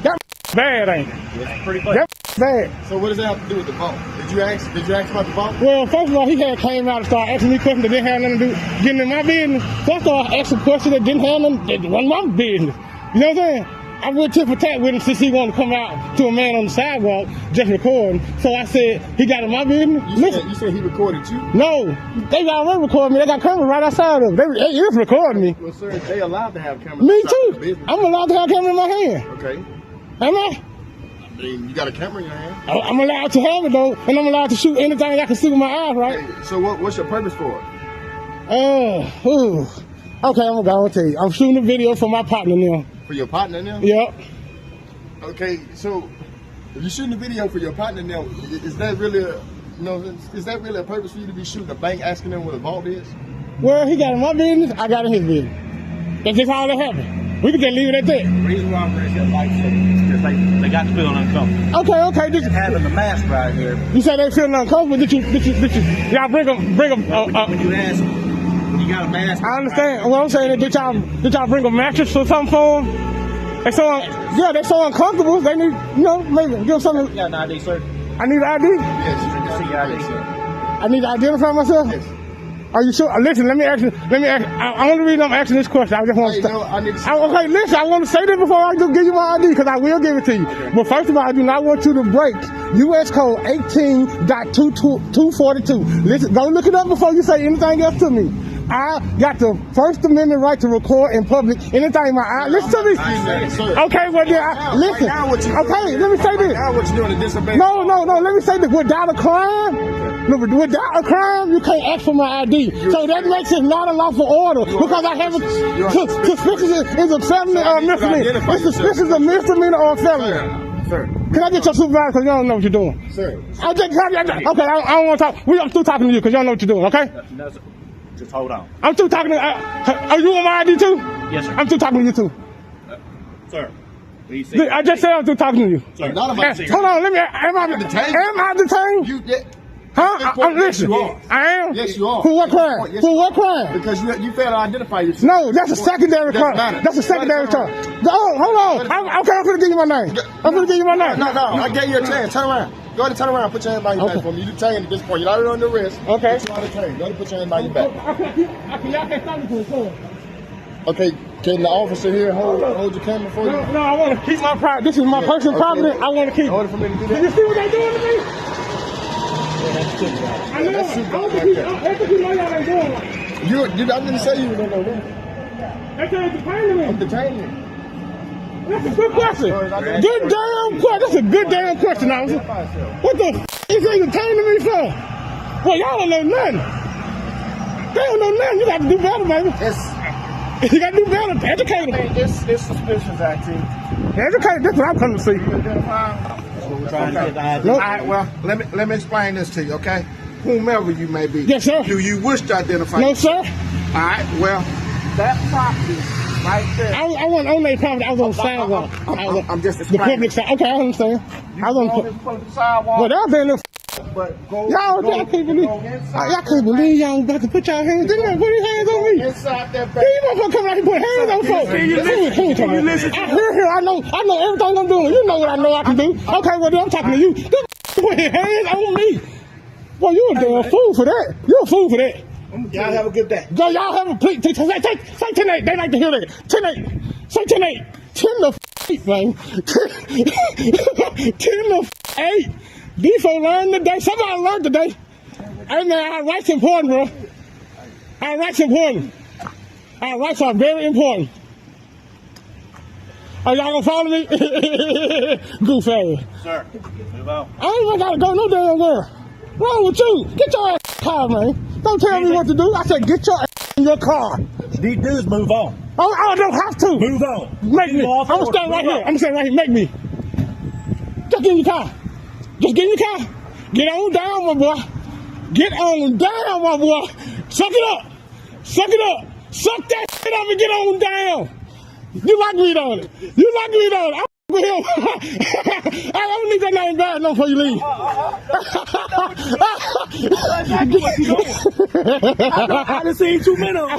That bad, ain't it? It's pretty close. That bad. So what does that have to do with the vault? Did you ask about the vault? Well, first of all, he had came out and started asking me questions that didn't have nothing to do getting in my business. First of all, I asked a question that didn't have nothing, that wasn't my business. You know what I'm saying? I went tit for tat with him since he wanted to come out to a man on the sidewalk just recording. So I said, he got in my business. You said he recorded you? No, they already recorded me. They got cameras right outside of them. They is recording me. Well, sir, they allowed to have cameras. Me outside too. the business. I'm allowed to have a camera in my hand. Okay. Am I? I mean, you got a camera in your hand. I'm allowed to have it though, and I'm allowed to shoot anything I can see with my eyes, right? Hey, so what's your purpose for it? Okay, I'm gonna tell you. I'm shooting a video for my partner now. For your partner now? Yep. Okay, so if you're shooting a video for your partner now, is that really a purpose for you to be shooting a bank asking them what a vault is? Well, he got in my business, I got in his business. That's just all that happened. We can just leave it at that. The reason why I'm going to light is because they got to feel uncomfortable. Okay. And having the mask right here. You said they feeling uncomfortable. Did you? Y'all bring them. When you ask them, when you got a mask. I understand. What I'm saying is, did y'all bring a mattress or something for them? They're so uncomfortable. They need, maybe give them something. You got an ID, sir? I need an ID? Yes, you See your ID, sir. I need to identify myself? Yes. Are you sure? Listen, let me ask. I only reason I'm asking this question, I just want to okay, listen, I want to say this before I do give you my ID, because I will give it to you. Okay. But first of all, I do not want you to break U.S. Code 18.242. Listen, go look it up before you say anything else to me. I got the First Amendment right to record in public anything in my eye. Listen to me. Okay, well then, listen. Okay, let me say this. Now what you doing to disobey? No, let me say this. Without a crime, you can't ask for my ID. So that makes it not a lawful order, because I have suspicion is a felony or a misdemeanor. It's suspicion of misdemeanor or a felony. Sir. Can I get your supervisor, because you don't know what you're doing? Sir. Okay, I don't want to talk. I'm through talking to you because you don't know what you're doing, okay? No, sir. Just hold on. I'm still talking to are you on my ID too? Yes, sir. I'm still talking to you too. Sir, please say I just said I'm still talking to you. Sir, Not about to Hold on, let me, am I detained? Huh? I'm listening. I am? Yes, you are. For what crime? For what crime? Because you failed to identify yourself. No, that's a secondary crime. That's a secondary crime. Oh, hold on. I'm going to give you my name. I'm going to give you my name. No, I gave you a chance. Turn around. Go ahead and turn around. Put your hand by your back for me. You detained at this point. You're not on the wrist. Okay. You're detained. Go ahead and put your hand by your back. Y'all can't stop me from recording. Okay, can the officer here hold your camera for you? No, I want to keep my property. This is my personal property. I want to keep it. Order for me to do that. You see what they doing to me? I know. I don't think you know y'all ain't doing right. I didn't say you were going to do They can't detain me. I'm detaining you. That's a good question. Good damn question. That's a good damn question, officer. What the f*** is they detaining me for? Well, y'all don't know nothing. They don't know nothing. You got to do better, baby. You got to do better. Educate them. It's suspicious activity. Educate. That's what I'm coming to see. All right, well, let me explain this to you, okay? Whomever you may be. Yes, sir. Do you wish to identify No, yourself? sir. All right, well, that property right there. I wasn't on that property. I was on the sidewalk. I'm just The explaining. public side. Okay, I understand. You I was on this public sidewalk, Well, y'all been there. but go Y'all can't believe. Y'all can't believe y'all about to put y'all hands. They gonna put his hands on me. inside that These motherfuckers coming out here put hands on folks. I hear here. I know everything I'm doing. You know what I know I can do. Okay, well then I'm talking to you. This put his hands on me. Boy, you a damn fool for that. You a fool for that. Y'all have a good day. So y'all have a plea. Say 10-8. They like to hear that. 10-8. Say 10-8. 10 to 8, man. 10 to 8. These folks learned today. Somebody learned today. Hey man, our rights important, bro. Our rights important. Our rights are very important. Are y'all gonna follow me? Goof ass. Sir, move on. I ain't even gotta go no damn where. What's wrong with you? Get your ass in the car, man. Don't tell me what to do. I said get your ass in your car. These dudes move on. I don't have to. Move on. Make me. I'm gonna stand right here. I'm gonna stand right here. Make me. Just get in your car. Just get in your car. Get on down, my boy. Get on down, my boy. Suck it up. Suck it up. Suck that shit up and get on down. You like me on it. You like me on it. I'm with him. I don't need that name back no before you leave. I done seen too many of them.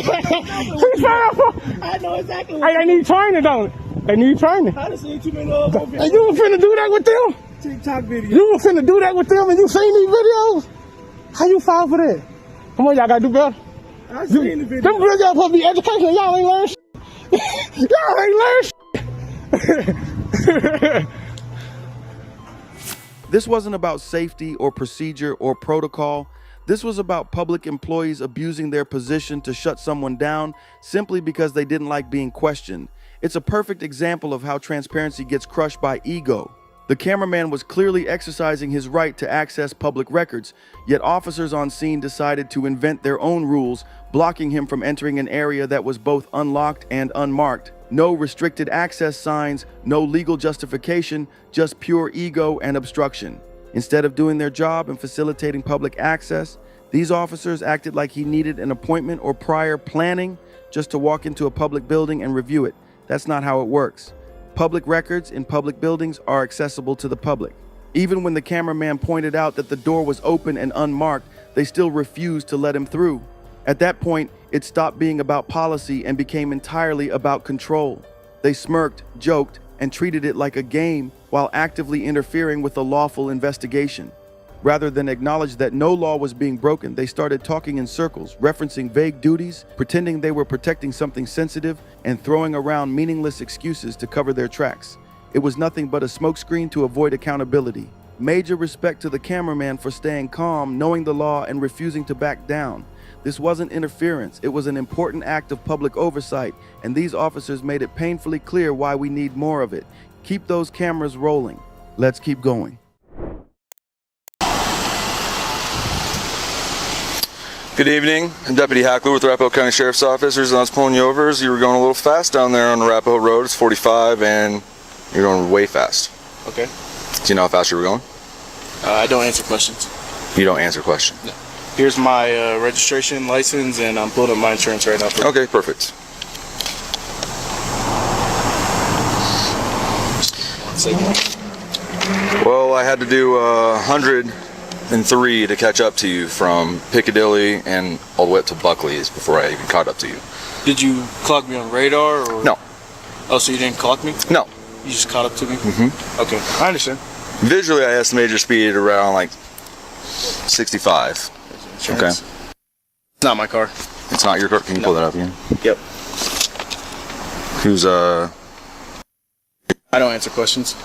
I know exactly what they need training, don't it? They need training. I done seen too many of them. And you were finna do that with them? TikTok video. You were finna do that with them and you seen these videos? How you fall for that? Come on, y'all gotta do better. I seen the video. Them videos supposed to be educational. Y'all ain't learn shit. Y'all ain't learn shit. This wasn't about safety or procedure or protocol. This was about public employees abusing their position to shut someone down simply because they didn't like being questioned. It's a perfect example of how transparency gets crushed by ego. The cameraman was clearly exercising his right to access public records, yet officers on scene decided to invent their own rules, blocking him from entering an area that was both unlocked and unmarked. No restricted access signs, no legal justification, just pure ego and obstruction. Instead of doing their job and facilitating public access, these officers acted like he needed an appointment or prior planning just to walk into a public building and review it. That's not how it works. Public records in public buildings are accessible to the public. Even when the cameraman pointed out that the door was open and unmarked, they still refused to let him through. At that point, it stopped being about policy and became entirely about control. They smirked, joked, and treated it like a game while actively interfering with a lawful investigation. Rather than acknowledge that no law was being broken, they started talking in circles, referencing vague duties, pretending they were protecting something sensitive, and throwing around meaningless excuses to cover their tracks. It was nothing but a smokescreen to avoid accountability. Major respect to the cameraman for staying calm, knowing the law, and refusing to back down. This wasn't interference, it was an important act of public oversight, and these officers made it painfully clear why we need more of it. Keep those cameras rolling. Let's keep going. Good evening, I'm Deputy Hackler with Arapahoe County Sheriff's Office. The reason I was pulling you over is you were going a little fast down there on Arapahoe Road. It's 45 and you're going way fast. Okay. Do you know how fast you were going? I don't answer questions. You don't answer questions? No. Here's my registration, license, and I'm pulling up my insurance right now. Okay, perfect. Well, I had to do 103 to catch up to you from Piccadilly and all the way up to Buckley's before I even caught up to you. Did you clock me on radar? Or? No. Oh, so you didn't clock me? No. You just caught up to me? Mm-hmm. Okay, I understand. Visually, I estimated your speed around like 65. Okay. It's not my car. It's not your car? Can you pull that up again? Yep. Who's, I don't answer questions.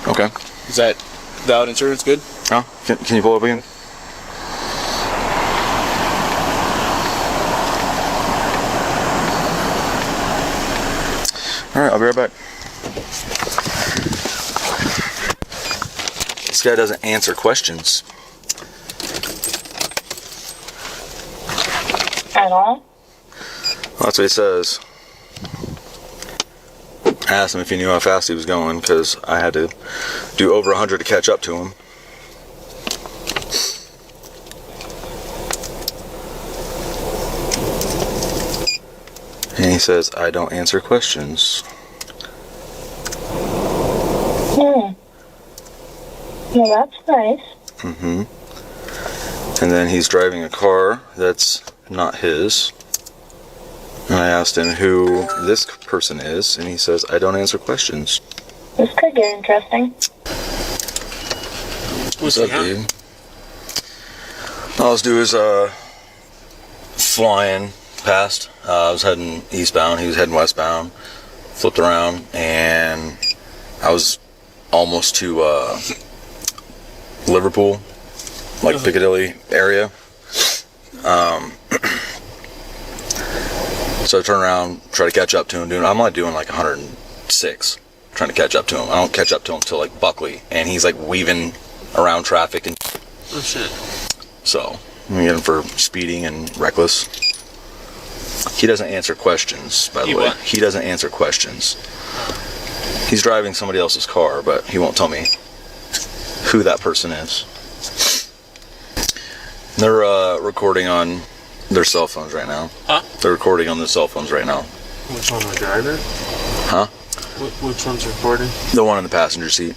Okay. Is that without insurance good? Oh, can you pull up again? All right, I'll be right back. This guy doesn't answer questions. At all? Well, that's what he says. I asked him if he knew how fast he was going because I had to do over 100 to catch up to him. And he says, I don't answer questions. Well, that's nice. Mm-hmm. And then he's driving a car that's not his. And I asked him who this person is, and he says, I don't answer questions. This could get interesting. What's up, dude? All I was doing is flying past. I was heading eastbound, he was heading westbound. Flipped around, and I was almost to Liverpool, like Piccadilly area. So I turn around, try to catch up to him. I'm like doing like 106, trying to catch up to him. I don't catch up to him till like Buckley, and he's like weaving around traffic and. Oh shit. So I'm getting for speeding and reckless. He doesn't answer questions, by the way. He doesn't answer questions. He's driving somebody else's car, but he won't tell me who that person is. They're recording on their cell phones right now. Huh? They're recording on their cell phones right now. Which one, the driver? Huh? Which one's recording? The one in the passenger seat.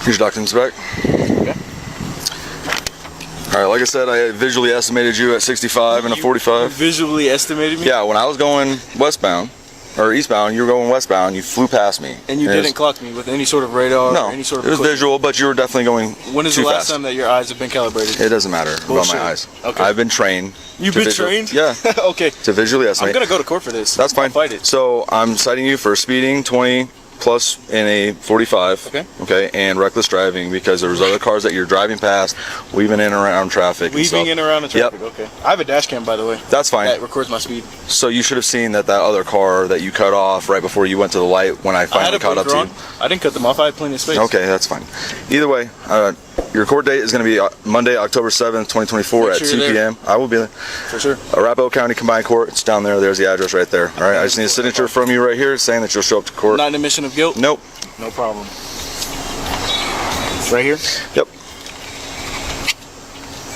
Here's your documents back. Okay. All right, like I said, I visually estimated you at 65 and a 45. You visually estimated me? Yeah, when I was going westbound, or eastbound, you were going westbound, you flew past me. And you didn't clock me with any sort of radar no, or any sort of it was visual, but you were definitely going When is too the last fast. time that your eyes have been calibrated? It doesn't matter about my eyes. Okay. I've been trained. You've been trained? Yeah. Okay. To visually estimate. I'm going to go to court for this. That's fine. I'll fight it. So I'm citing you for speeding 20 plus in a 45. Okay. Okay, and reckless driving because there was other cars that you're driving past, weaving in and around traffic. Weaving in and around the traffic, Yep. okay. I have a dash cam, by the way. That's fine. That records my speed. So you should have seen that other car that you cut off right before you went to the light when I finally caught up to you. I didn't cut them off. I had plenty of space. Okay, that's fine. Either way, your court date is going to be Monday, October 7th, 2024 at 2 p.m. I will be there. For sure. Arapahoe County Combined Court. It's down there. There's the address right there. All right. I just need a signature from you right here saying that you'll show up to court. Not an admission of guilt? Nope. No problem. It's right here? Yep.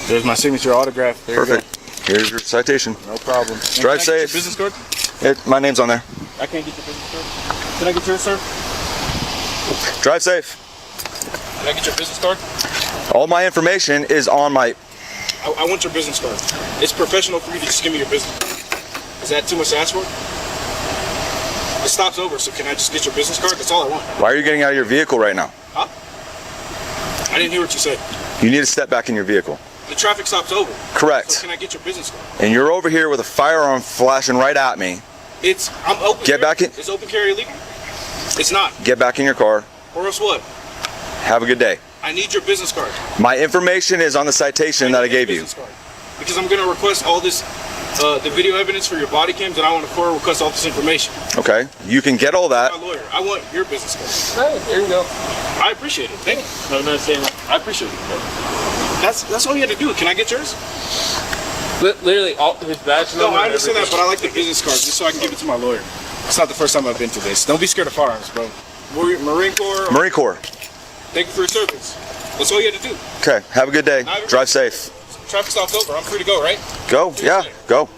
There's my signature autograph. There Perfect. Here's your citation. No problem. Drive safe. Can I get your business card? My name's on there. I can't get your business card. Can I get yours, sir? Drive safe. Can I get your business card? All my information is on my... I want your business card. It's professional for you to just give me your business card. Is that too much to ask for? The stop's over, so can I just get your business card? That's all I want. Why are you getting out of your vehicle right now? Huh? I didn't hear what you said. You need to step back in your vehicle. The traffic stop's over. Correct. So can I get your business card? And you're over here with a firearm flashing right at me. I'm open. Get back in. Is open carry illegal? It's not. Get back in your car. Or else what? Have a good day. I need your business card. My information is on the citation that I gave you. Because I'm going to request all this, the video evidence for your body cams, and I want to request all this information. Okay. You can get all that. I'm my lawyer. I want your business card. All right, there you go. I appreciate it. Thank you. No, I'm not saying that. I appreciate it. That's all you had to do. Can I get yours? Literally, all his badge No, number. I understand that, but I like the business card just so I can give it to my lawyer. It's not the first time I've been to this. Don't be scared of firearms, bro. Marine Corps. Marine Corps. Thank you for your service. That's all you had to do. Okay, have a good day. Drive safe. Traffic stop's over. I'm free to go, right? Go, yeah, go.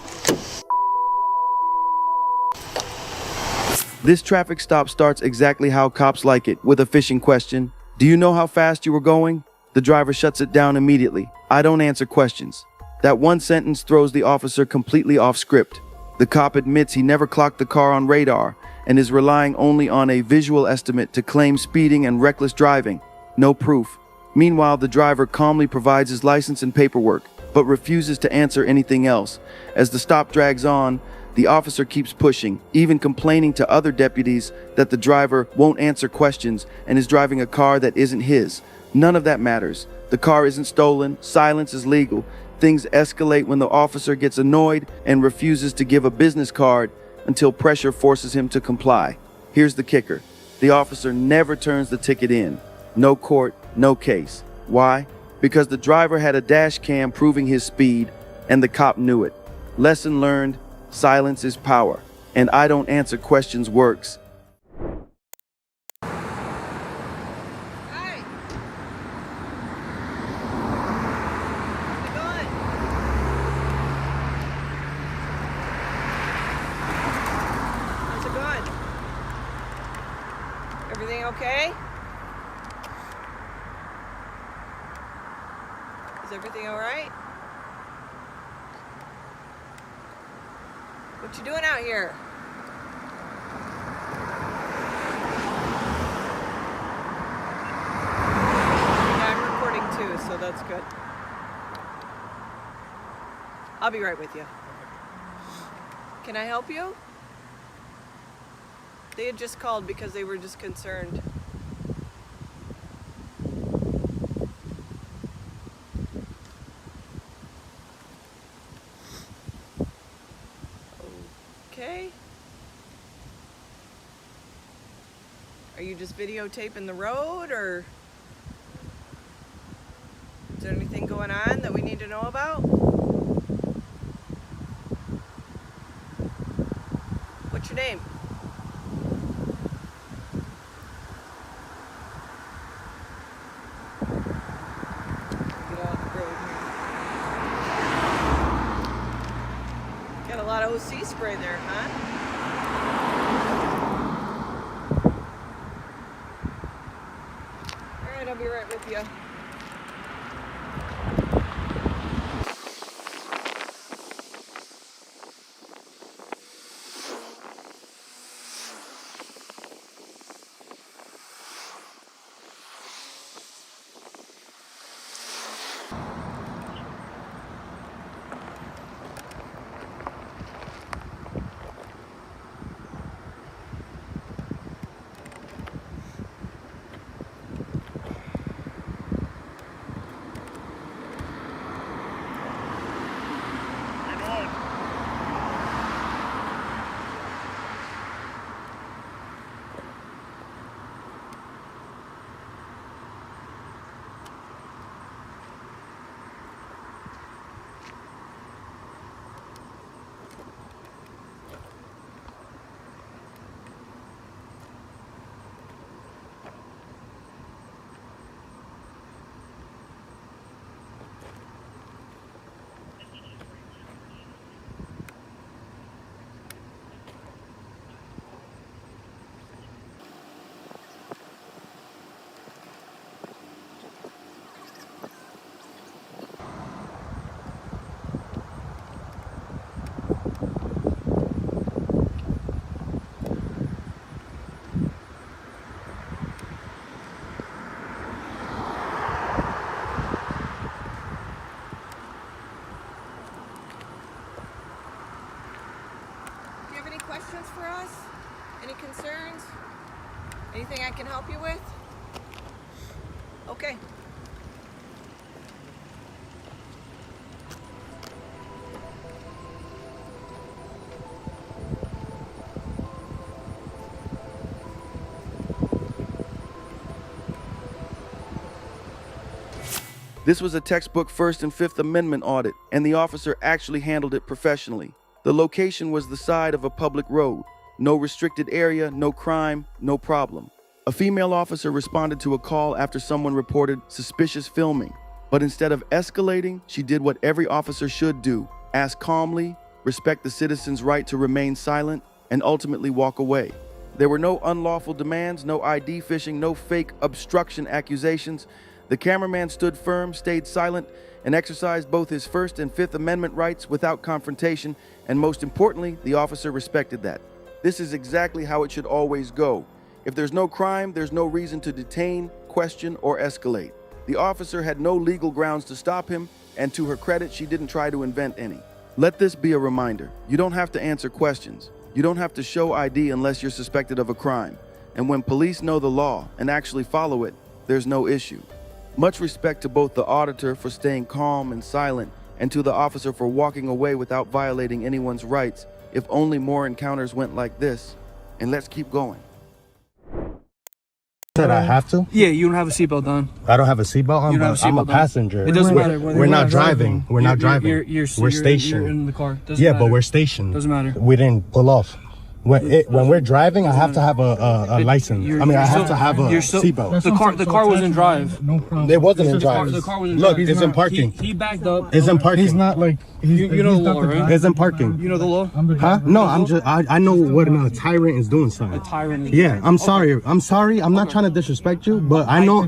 This traffic stop starts exactly how cops like it, with a fishing question. Do you know how fast you were going? The driver shuts it down immediately. I don't answer questions. That one sentence throws the officer completely off script. The cop admits he never clocked the car on radar and is relying only on a visual estimate to claim speeding and reckless driving. No proof. Meanwhile, the driver calmly provides his license and paperwork, but refuses to answer anything else. As the stop drags on, the officer keeps pushing, even complaining to other deputies that the driver won't answer questions and is driving a car that isn't his. None of that matters. The car isn't stolen, silence is legal. Things escalate when the officer gets annoyed and refuses to give a business card until pressure forces him to comply. Here's the kicker. The officer never turns the ticket in. No court, no case. Why? Because the driver had a dash cam proving his speed, and the cop knew it. Lesson learned, silence is power, and I don't answer questions works. How's it going? Everything okay? Is everything all right? What you doing out here? Yeah, I'm recording too, so that's good. I'll be right with you. Can I help you? They had just called because they were just concerned. Okay. Are you just videotaping the road, or is there anything going on that we need to know about? What's your name? Get off the road here. Got a lot of OC spray there, huh? Alright, I'll be right with you. Questions for us? Any concerns? Anything I can help you with? Okay. This was a textbook First and Fifth Amendment audit, and the officer actually handled it professionally. The location was the side of a public road. No restricted area, no crime, no problem. A female officer responded to a call after someone reported suspicious filming. But instead of escalating, she did what every officer should do: ask calmly, respect the citizen's right to remain silent, and ultimately walk away. There were no unlawful demands, no ID fishing, no fake obstruction accusations. The cameraman stood firm, stayed silent, and exercised both his First and Fifth Amendment rights without confrontation, and most importantly, the officer respected that. This is exactly how it should always go. If there's no crime, there's no reason to detain, question, or escalate. The officer had no legal grounds to stop him, and to her credit, she didn't try to invent any. Let this be a reminder. You don't have to answer questions. You don't have to show ID unless you're suspected of a crime. And when police know the law and actually follow it, there's no issue. Much respect to both the auditor for staying calm and silent, and to the officer for walking away without violating anyone's rights. If only more encounters went like this. And let's keep going. Said I have to? Yeah, you don't have a seatbelt on. I don't have a seatbelt on, but I'm a passenger. It doesn't matter. We're not driving. We're not driving. We're stationed. You're in the car. Yeah, but we're stationed. Doesn't matter. We didn't pull off. When we're driving, I have to have a license. I mean, I have to have a seatbelt. The car was in drive. No problem. It wasn't in drive. The car was in drive. Look, it's in parking. He backed up. It's in parking. He's not like you know the law, right? It's in parking. You know the law? Huh? No, I know what a tyrant is doing, son. A tyrant. Yeah, I'm sorry. I'm sorry. I'm not trying to disrespect you, but I know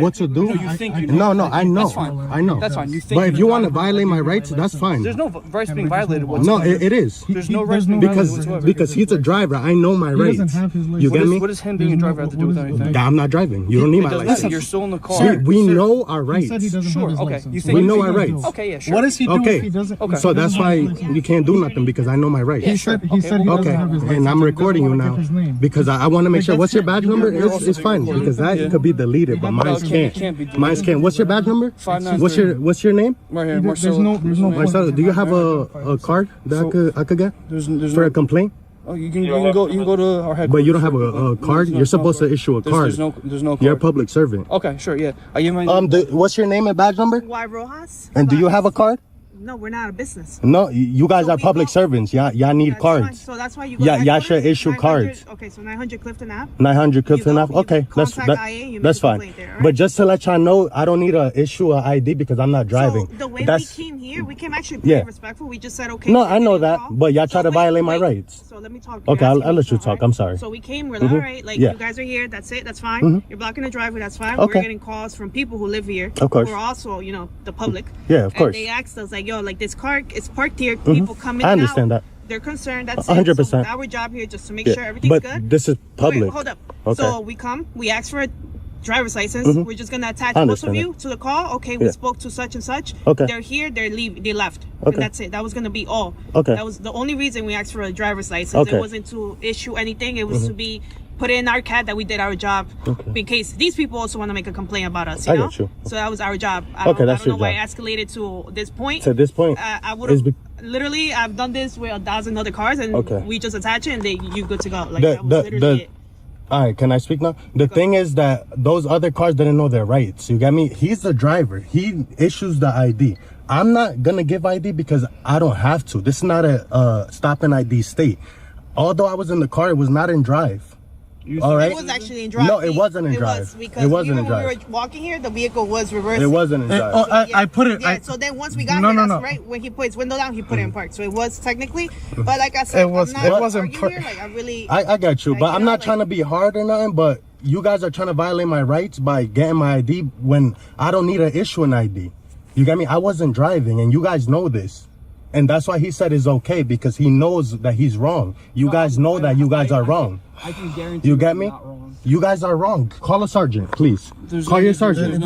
what to do. No, you think you know. No, I know. That's fine. I know. That's fine. You think. But if you want to violate my rights, that's fine. There's no rights being violated whatsoever. No, it is. There's no rights being violated whatsoever. Because he's a driver. I know my rights. You get me? What does him being a driver have to do with anything? I'm not driving. You don't need my license. You're still in the car. We know our rights. Sure. Okay. We know our rights. Okay. Yeah. Sure. What does he do if he doesn't? Okay. So that's why you can't do nothing, because I know my rights. He said he doesn't have his license. And I'm recording you now because I want to make sure. What's your badge number? It's fine, because that could be deleted, but mine can't. Mine can't. What's your badge number? 593. What's your name? Right here. There's no Marcelo, do you have a card that I could get for a complaint? Oh, you can go to our headquarters. But you don't have a card. You're supposed to issue a card. There's no card. You're a public servant. Okay, sure, yeah. What's your name and badge number? Why Rojas? And do you have a card? No, we're not a business. No, you guys are public servants. Y'all need cards. Fine. So that's why you go y'all should issue cards. Okay, so 900 Clifton Ave. 900 Clifton Ave. Okay, that's fine. But just to let y'all know, I don't need to issue an ID because I'm not driving. So the way we came here, we came actually pretty respectful. We just said okay. No, I know that, but y'all try to violate my rights. So let me talk. Okay, I'll let you talk. I'm sorry. So we came, we're like, all right, like you guys are here, that's it, that's fine. You're blocking the driveway, that's fine. We're getting calls from people who live here. Of course. Who are also, the public. Yeah, of course. And they asked us like, yo, like this car is parked here. People come in I understand that. They're concerned. That's 100%. it. So our job here just to make sure everything's but good. This is public. Wait, hold up. Okay. So we come, we ask for a driver's license. We're just gonna attach both of you to the call. Okay, we spoke to such and such. Okay. They're here. They left. Okay. And that's it. That was gonna be all. Okay. That was the only reason we asked for a driver's license. Okay. It wasn't to issue anything. It was to be put in our CAD that we did our job in case these people also want to make a complaint about us. You know? Got you. So that was our job. That's I don't know your why job. it escalated to this point. To this point, I would have literally. I've done this with 1,000 other cars, and we just attach it, and you good to go. Like that was literally it. All right, can I speak now? The thing is that those other cars didn't know their rights. You get me? He's the driver. He issues the ID. I'm not gonna give ID because I don't have to. This is not a stop and ID state. Although I was in the car, it was not in drive. All right. It was actually in drive. No, it wasn't in drive. It wasn't in drive. When we were walking here, the vehicle was reversed. It wasn't in drive. I put it. Yeah. So then once we got here, that's right. When he put his window down, he put it in park. So it was technically, but like I said, it wasn't here. Like I got you, but I'm not trying to be hard or nothing. But you guys are trying to violate my rights by getting my ID when I don't need to issue an ID. You get me? I wasn't driving, and you guys know this. And that's why he said it's okay, because he knows that he's wrong. You guys know that you guys are wrong. I can guarantee you get me? You guys are wrong. Call a sergeant, please. Call your sergeant.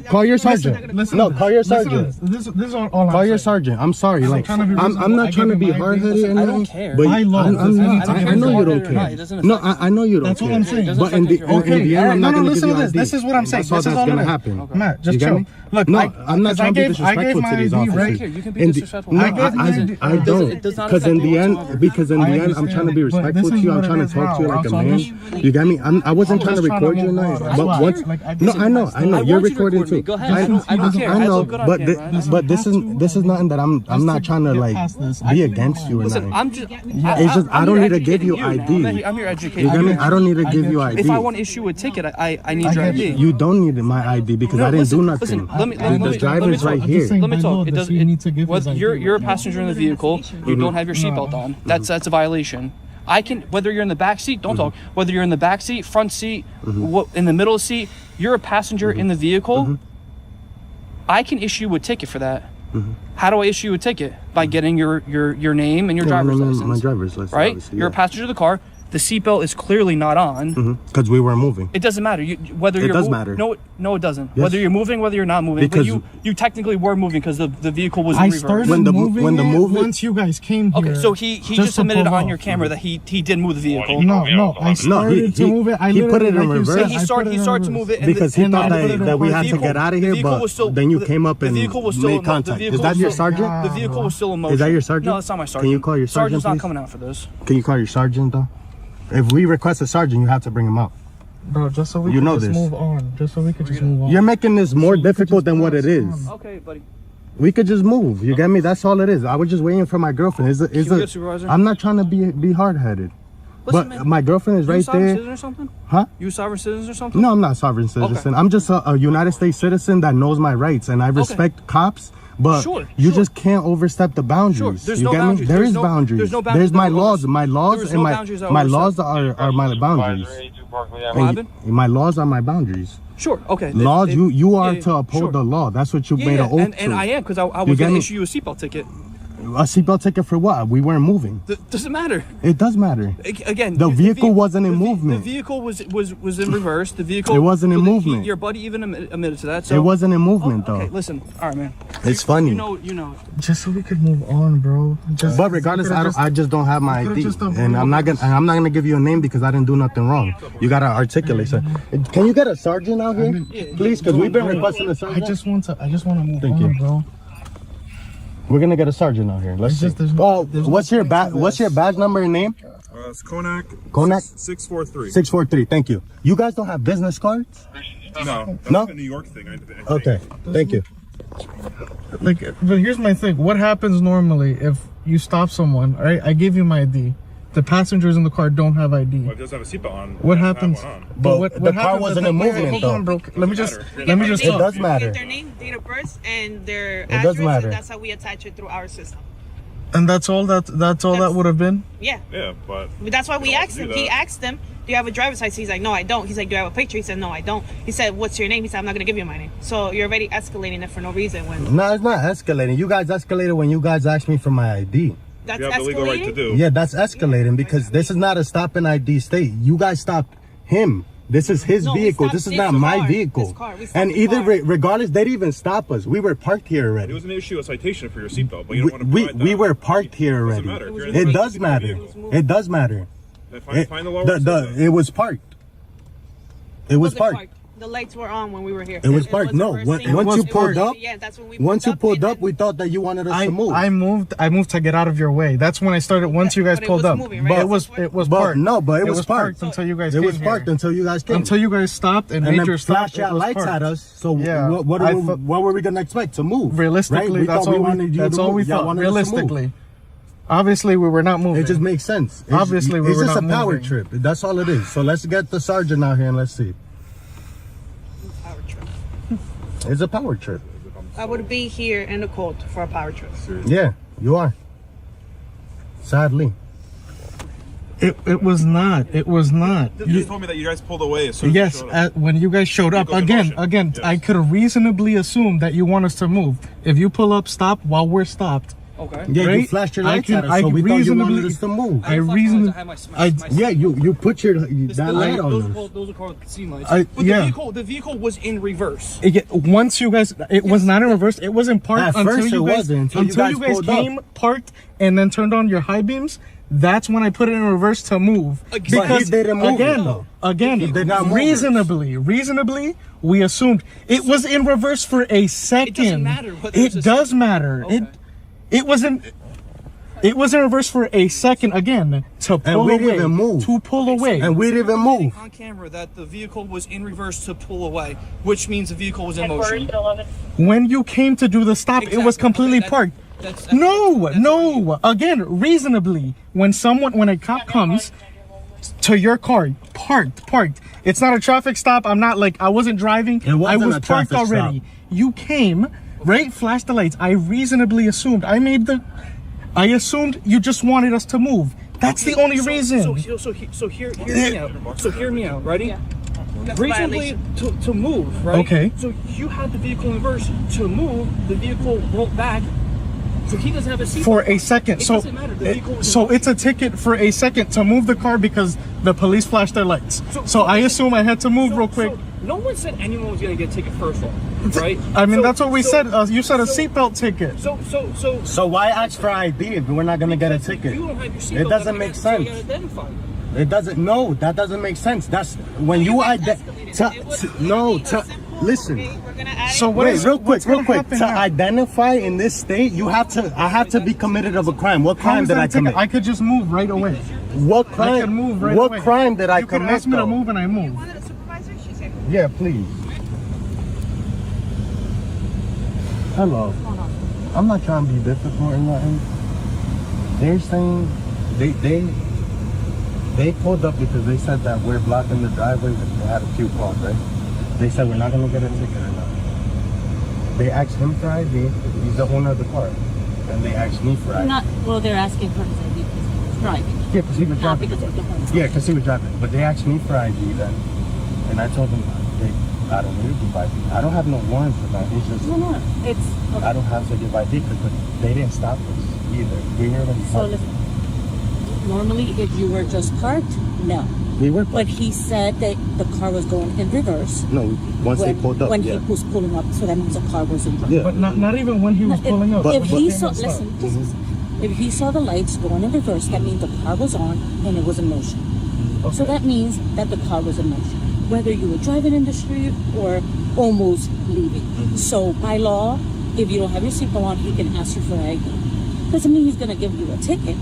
Call your sergeant. No, call your sergeant. This is all Call your sergeant. I'm sorry. Like, I'm not trying to be hard-headed. I don't care. But I know you don't care. No, I know you don't That's care. what I'm saying. But in the end, I'm not going to give you ID. This is what I'm saying. That's all that's going to happen. Matt, just chill. Look, no, I'm not trying to be disrespectful to these officers. You can be disrespectful. No, I don't. Because in the end, I'm trying to be respectful to you. I'm trying to talk to you like a man. You got me? I wasn't trying to record you tonight. But once, no, I know. You're recording too. Go ahead. I don't care. I know. But this is nothing that I'm not trying to like be against you or nothing. I'm just. It's just I don't need to give you ID. I'm here educating You got me? I don't need to give you ID. If I want to issue a ticket, I need your ID. You don't need my ID because I didn't do nothing. The driver's right here. Let me talk. It doesn't. You're a passenger in the vehicle. You don't have your seatbelt on. That's a violation. I can, whether you're in the back seat, don't talk. Whether you're in the back seat, front seat, in the middle seat, you're a passenger in the vehicle. I can issue a ticket for that. How do I issue a ticket? By getting your name and your driver's license. My driver's license. Right? You're a passenger of the car. The seatbelt is clearly not on. Because we were moving. It doesn't matter. Whether it you're does matter. No, it doesn't. Yes. Whether you're moving, whether you're not moving. Because but you technically were moving because the vehicle was in reverse. I started moving once you guys came here. Okay, so he just admitted on your camera that he did move the vehicle. No, I started to move it. He put it in reverse. He started to move it because he thought that we had to get out of here, but then you came up and made contact. Is that your sergeant? The vehicle was still in motion. Is that your sergeant? No, that's not my sergeant. Can you call your sergeant, Sergeant's not please? coming out for this. Can you call your sergeant though? If we request a sergeant, you have to bring him out. Bro, just so we can just move on. Just so we can just move on. You're making this more difficult than what it is. Okay, buddy. We could just move. You get me? That's all it is. I was just waiting for my girlfriend. I'm not trying to be hard-headed. But man, my girlfriend is right there. You a sovereign citizen or something? Huh? You a sovereign citizen or something? No, I'm not a sovereign citizen. I'm just a United States citizen that knows my rights, and I respect cops. But you just can't overstep the boundaries. There's you no get boundaries. me? There is no boundaries. There's no boundaries. There's my laws. My laws and my laws are my boundaries. My laws are my boundaries. Sure. Okay. Laws. You are to uphold the law. That's what you made an oath to. And I am because I was going to issue you a seatbelt ticket. A seatbelt ticket for what? We weren't moving. Doesn't matter. It does matter. Again, the vehicle wasn't in movement. The vehicle was in reverse. The vehicle. It wasn't in movement. Your buddy even admitted to that. So. It wasn't in movement though. Okay, listen. All right, man. It's funny. You know. Just so we could move on, bro. But regardless, I just don't have my ID, and I'm not gonna give you a name because I didn't do nothing wrong. You gotta articulate. So, can you get a sergeant out here, please? Because we've been requesting a sergeant. I just want to move on, bro. We're gonna get a sergeant out here. Let's see. What's your badge number and name? It's Konak. 643. 643. Thank you. You guys don't have business cards? No. That's No? a New York thing. I think. Okay. Thank you. But here's my thing. What happens normally if you stop someone? Right? I gave you my ID. The passengers in the car don't have ID. Well, it does have a seatbelt on. What happens? But the car wasn't in movement though. Hold on, bro. Let me just It does matter. Their name, date of birth, and their It does address, matter. and that's how we attach it through our system. And that's all that would have been? Yeah. Yeah, but That's why we asked him. He asked them, do you have a driver's license? He's like, no, I don't. He's like, do you have a picture? He said, no, I don't. He said, what's your name? He said, I'm not going to give you my name. So you're already escalating it for no reason. No, it's not escalating. You guys escalated when you guys asked me for my ID. That's you have the legal right to do. Yeah, that's escalating because this is not a stop and ID state. You guys stopped him. This is his vehicle. This is not my vehicle. And either regardless, they didn't even stop us. We were parked here already. It was an issue, a citation for your seatbelt, but you don't want to provide that. We were parked here already. It does matter. It does matter. Find the law. It was parked. It was parked. The lights were on when we were here. It was parked. No, once you pulled up, we thought that you wanted us to move. I moved to get out of your way. That's when I started. Once you guys pulled up, moving, right? but it was parked. No, but it was parked until you guys. It was parked until you guys came. Until you guys stopped and made your stop. Flash out lights at us. So yeah, what were we gonna expect to move? Realistically, that's all we thought. Realistically. Obviously, we were not moving. It just makes sense. Obviously, we were not moving. It's just a power trip. That's all it is. So let's get the sergeant out here and let's see. It's a power trip. I would be here in the court for a power trip. Yeah, you are. Sadly. It was not. It was not. You just told me that you guys pulled away as soon as you showed up. When you guys showed up. Again, yes. I could reasonably assume that you want us to move. If you pull up, stop while we're stopped. Okay. Yeah, right? You flashed your lights at us, so we thought you wanted us to move. You put that light on us. Those are called scene lights. But the vehicle was in reverse. Once you guys, it was not in reverse. It wasn't parked until you guys came, parked, and then turned on your high beams. That's when I put it in reverse to move. Because he didn't move again, reasonably, we assumed it was in reverse for a second. It doesn't matter. It does matter. Okay. It was in reverse for a second. Again, to pull and we away. didn't even move. To pull away. And we didn't even move. On camera that the vehicle was in reverse to pull away, which means the vehicle was in motion. When you came to do the stop, it was completely parked. No. Again, reasonably, when a cop comes to your car, parked. It's not a traffic stop. I wasn't driving. I was parked already. Stop. You came, right? Flashed the lights. I reasonably assumed. I assumed you just wanted us to move. That's the only reason. So hear me out. So hear me out. Ready? Yeah. Reasonably to move, right? Okay. So you had the vehicle in reverse. To move, the vehicle rolled back. So he doesn't have a seat for a second. It doesn't matter. The vehicle so it's a ticket for a second to move the car because the police flashed their lights. So I assume I had to move real quick. No one said anyone was gonna get a ticket first off, right? I mean, that's what we said. You said a seatbelt ticket. So why ask for ID if we're not gonna get a ticket? You don't have your seatbelt. It doesn't make sense. It doesn't. No, that doesn't make sense. That's when you listen. So wait, real quick. To identify in this state, I have to be committed of a crime. What crime did I commit? I could just move right away. What crime? I can move right what away. crime did I you commit? You can ask me though? to move and I move. Yeah, please. Hello. I'm not trying to be difficult or nothing. They're saying they pulled up because they said that we're blocking the driveway. They had a few calls, right? They said we're not gonna get a ticket or nothing. They asked him for ID. He's the owner of the car. And they asked me for ID. They're asking for his ID because he was driving. Yeah, because he was Not driving. because of the home. Yeah, because he was driving. But they asked me for ID then. And I told them, I don't need to give ID. I don't have no warrants for that. It's just, No. It's okay. I don't have to give ID because they didn't stop us either. We were already So parked. listen, normally if you were just parked, no. We were parked. But he said that the car was going in reverse. No, once they pulled up, When yeah. he was pulling up, so that means the car was in reverse. Yeah. But not even when he was pulling up. If he saw, listen, if he saw the lights going in reverse, that means the car was on and it was in motion. Okay. So that means that the car was in motion, whether you were driving in the street or almost leaving. So by law, if you don't have your seatbelt on, he can ask you for ID. Doesn't mean he's gonna give you a ticket.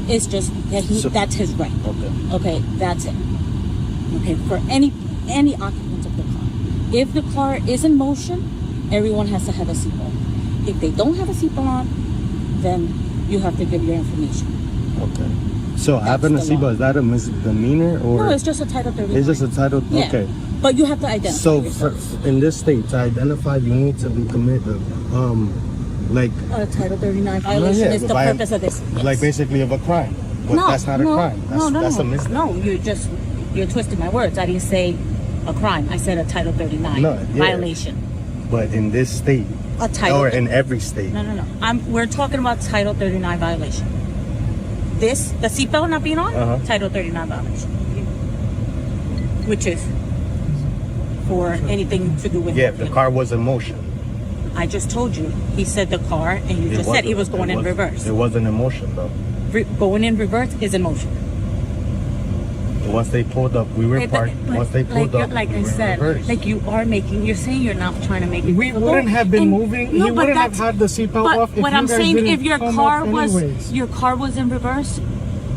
It's just that that's his right. Okay, that's it. Okay, for any occupants of the car. If the car is in motion, everyone has to have a seatbelt. If they don't have a seatbelt on, then you have to give your information. Okay. So having a seatbelt, is that a misdemeanor or? No, it's just a Title 39. It's just a title. Yeah. Okay. But you have to identify So yourself. in this state, to identify, you need to be committed. Like A Title 39 violation is the purpose of this. Like basically of a crime. But that's not a crime. That's a misdemeanor. No, you're twisting my words. I didn't say a crime. I said a Title 39 violation. But in this state, A title or in every state. No. We're talking about Title 39 violation. The seatbelt not being on, Title 39 violation. Which is for anything to do with if the car was in motion. I just told you. He said the car, and you just said he was going in reverse. It wasn't in motion though. Going in reverse is in motion. Once they pulled up, we were parked. Once they pulled up, like we I were in said, reverse. like you're saying you're not trying to make it. We wouldn't have been moving. He wouldn't have had the seatbelt off. But what I'm saying, if your car was in reverse,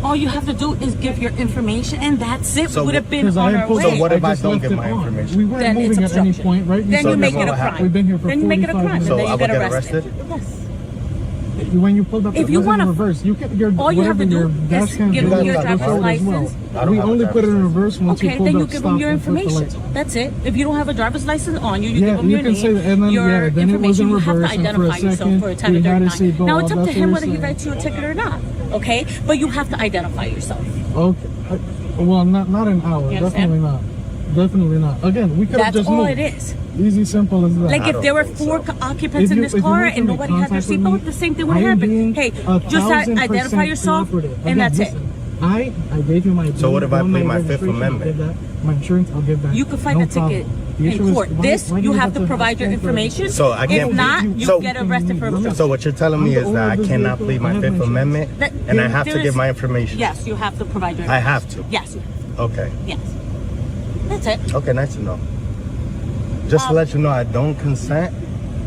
all you have to do is give your information, and that's it. We would have been on our way. So what if I don't give my information? We weren't moving at any point, right? Then you make it a crime. We've been here for Then you make it a 45 crime, and So then I you would get get arrested. arrested? Yes. When you pulled up, If you want in to reverse, you can. all you have to do is give them your driver's license. We only put it in reverse once you Okay, pulled then you up, give them stopped, your and flipped the information. lights. That's it. If you don't have a driver's license on you, you Yeah, give them you your can name, say that, and then, your then it was information. in You have to reverse, and for a identify yourself second, for a he Title had his 39. seatbelt Now it's on. up to That's him what whether he we're writes you a ticket or not. Okay, but you have to identify yourself. Okay. Well, not an hour. You Definitely not. Definitely not. Again, we could have That's just all moved. it is. Easy, simple as that. Like if there were 4 occupants in this car and nobody had their seatbelt, the same thing would happen. Hey, just identify yourself, and that's it. I gave you my. So what if I plead my Fifth Amendment? My insurance, I'll give back. You can fight the ticket in court. You have to provide your information. So I can't. If not, you get arrested for obstruction. So what you're telling me is that I cannot plead my Fifth Amendment, and I have to give my information. Yes, you have to provide your I information. have to. Yes. Okay. Yes. That's it. Okay, nice to know. Just to let you know, I don't consent.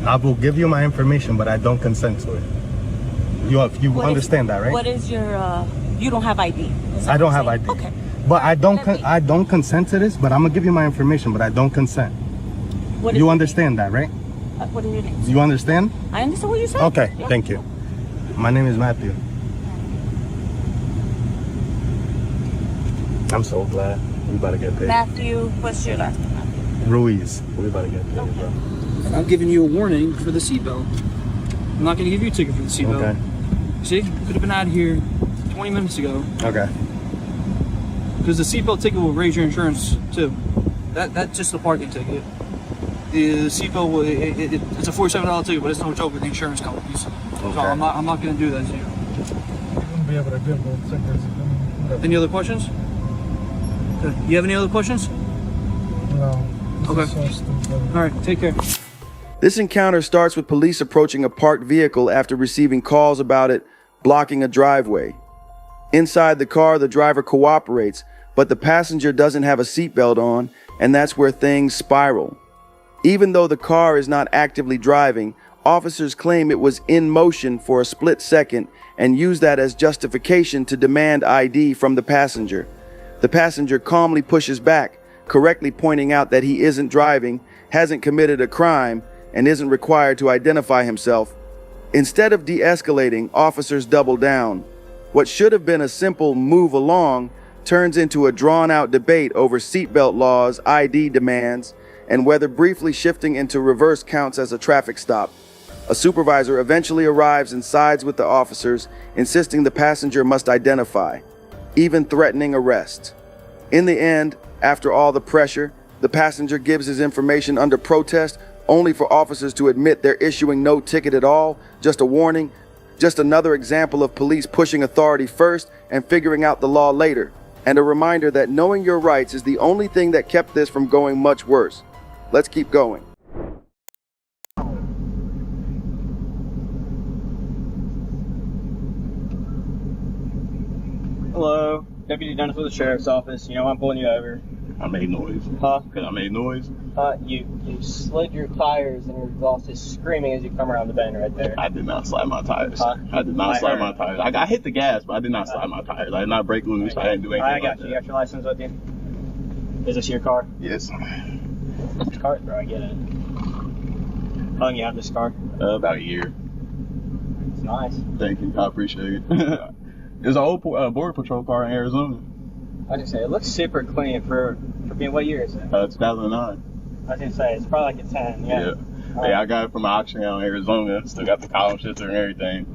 I will give you my information, but I don't consent to it. You understand that, right? What is your You don't have ID. I don't have ID. Okay. But I don't consent to this, but I'm gonna give you my information, but I don't consent. What is You your understand that, right? What is your name? You understand? I understand what you said. Okay, Yeah. thank you. My name is Matthew. I'm so glad we about to get paid. Matthew, what's your last name? Ruiz. We about to get paid, bro. And I'm giving you a warning for the seatbelt. I'm not going to give you a ticket for the seatbelt. Okay. See, you could have been out of here 20 minutes ago. Okay. Because the seatbelt ticket will raise your insurance too. That's just a parking ticket. The seatbelt will, it's a $47 ticket, but it's no joke with the insurance companies. Okay. So I'm not going to do that to you. You wouldn't be able to give those tickets. Any other questions? Okay. You have any other questions? No. Okay. All right. Take care. This encounter starts with police approaching a parked vehicle after receiving calls about it blocking a driveway. Inside the car, the driver cooperates, but the passenger doesn't have a seatbelt on, and that's where things spiral. Even though the car is not actively driving, officers claim it was in motion for a split second and use that as justification to demand ID from the passenger. The passenger calmly pushes back, correctly pointing out that he isn't driving, hasn't committed a crime, and isn't required to identify himself. Instead of de-escalating, officers double down. What should have been a simple move along turns into a drawn-out debate over seatbelt laws, ID demands, and whether briefly shifting into reverse counts as a traffic stop. A supervisor eventually arrives and sides with the officers, insisting the passenger must identify, even threatening arrest. In the end, after all the pressure, the passenger gives his information under protest, only for officers to admit they're issuing no ticket at all, just a warning, just another example of police pushing authority first and figuring out the law later, and a reminder that knowing your rights is the only thing that kept this from going much worse. Let's keep going. Hello, Deputy Dennis with the Sheriff's Office. You know I'm pulling you over. I made noise. Huh? Because I made noise. You slid your tires and your exhaust is screaming as you come around the bend right there. I did not slide my tires. Huh? I did not slide my tires. I hit the gas, but I did not slide my tires. I did not break loose. I didn't do anything. I got you. You got your license with you? Is this your car? Yes. Which car, bro? I get it. How long you have this car? About a year. It's nice. Thank you. I appreciate it. It was an old Border Patrol car in Arizona. I just say it looks super clean for being. What year is it? 2009. I was gonna say it's probably like a 10. Yeah. Yeah, I got it from an auction out in Arizona. Still got the column shifter and everything.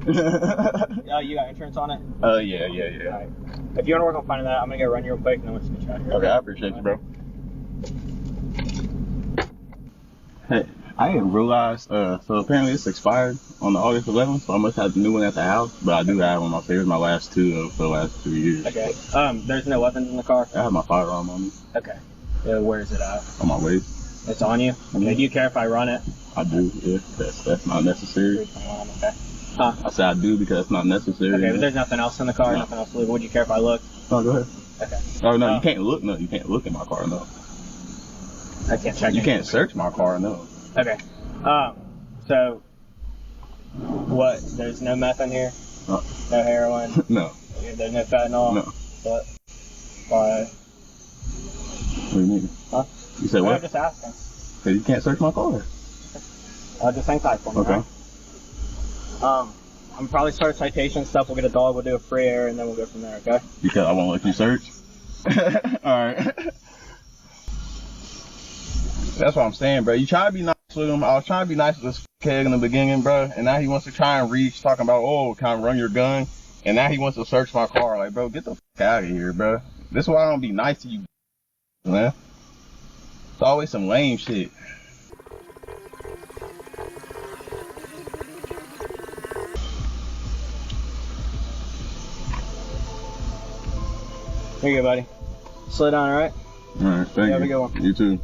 Oh, you got insurance on it? Yeah. Right. If you want to work on finding that, I'm gonna go run you real quick and then we'll switch out here. Okay, I appreciate you, bro. Hey, I didn't realize, so apparently it's expired on the August 11th, so I must have the new one at the house, but I do have one. Here's my last two for the last 2 years. Okay. There's no weapons in the car? I have my firearm on me. Okay. Where is it at? On my waist. It's on you? Okay. Do you care if I run it? I do, yeah. That's not necessary. Okay. Huh? I said I do because it's not necessary. Okay, but there's nothing else in the car, nothing else illegal. Would you care if I look? No, go ahead. Okay. Oh, no, you can't look. No, you can't look in my car, no. I can't check. You can't search my car, no. Okay. So, what? There's no meth in here? No. No heroin? No. There's no fentanyl? No. What? Why? What do you mean? Huh? You said what? I'm just asking. Because you can't search my car. Just hang tight for me, okay. Right? I'm probably start citation stuff. We'll get a dog. We'll do a free air, and then we'll go from there. Okay? Because I won't let you search. All right. That's what I'm saying, bro. You try to be nice with him. I was trying to be nice with this kid in the beginning, bro. And now he wants to try and reach, talking about, oh, kind of run your gun. And now he wants to search my car. Like, bro, get the fuck out of here, bro. This is why I don't be nice to you, man. It's always some lame shit. Here you go, buddy. Slow down, all right? All right, thank you. Have a good one. You too.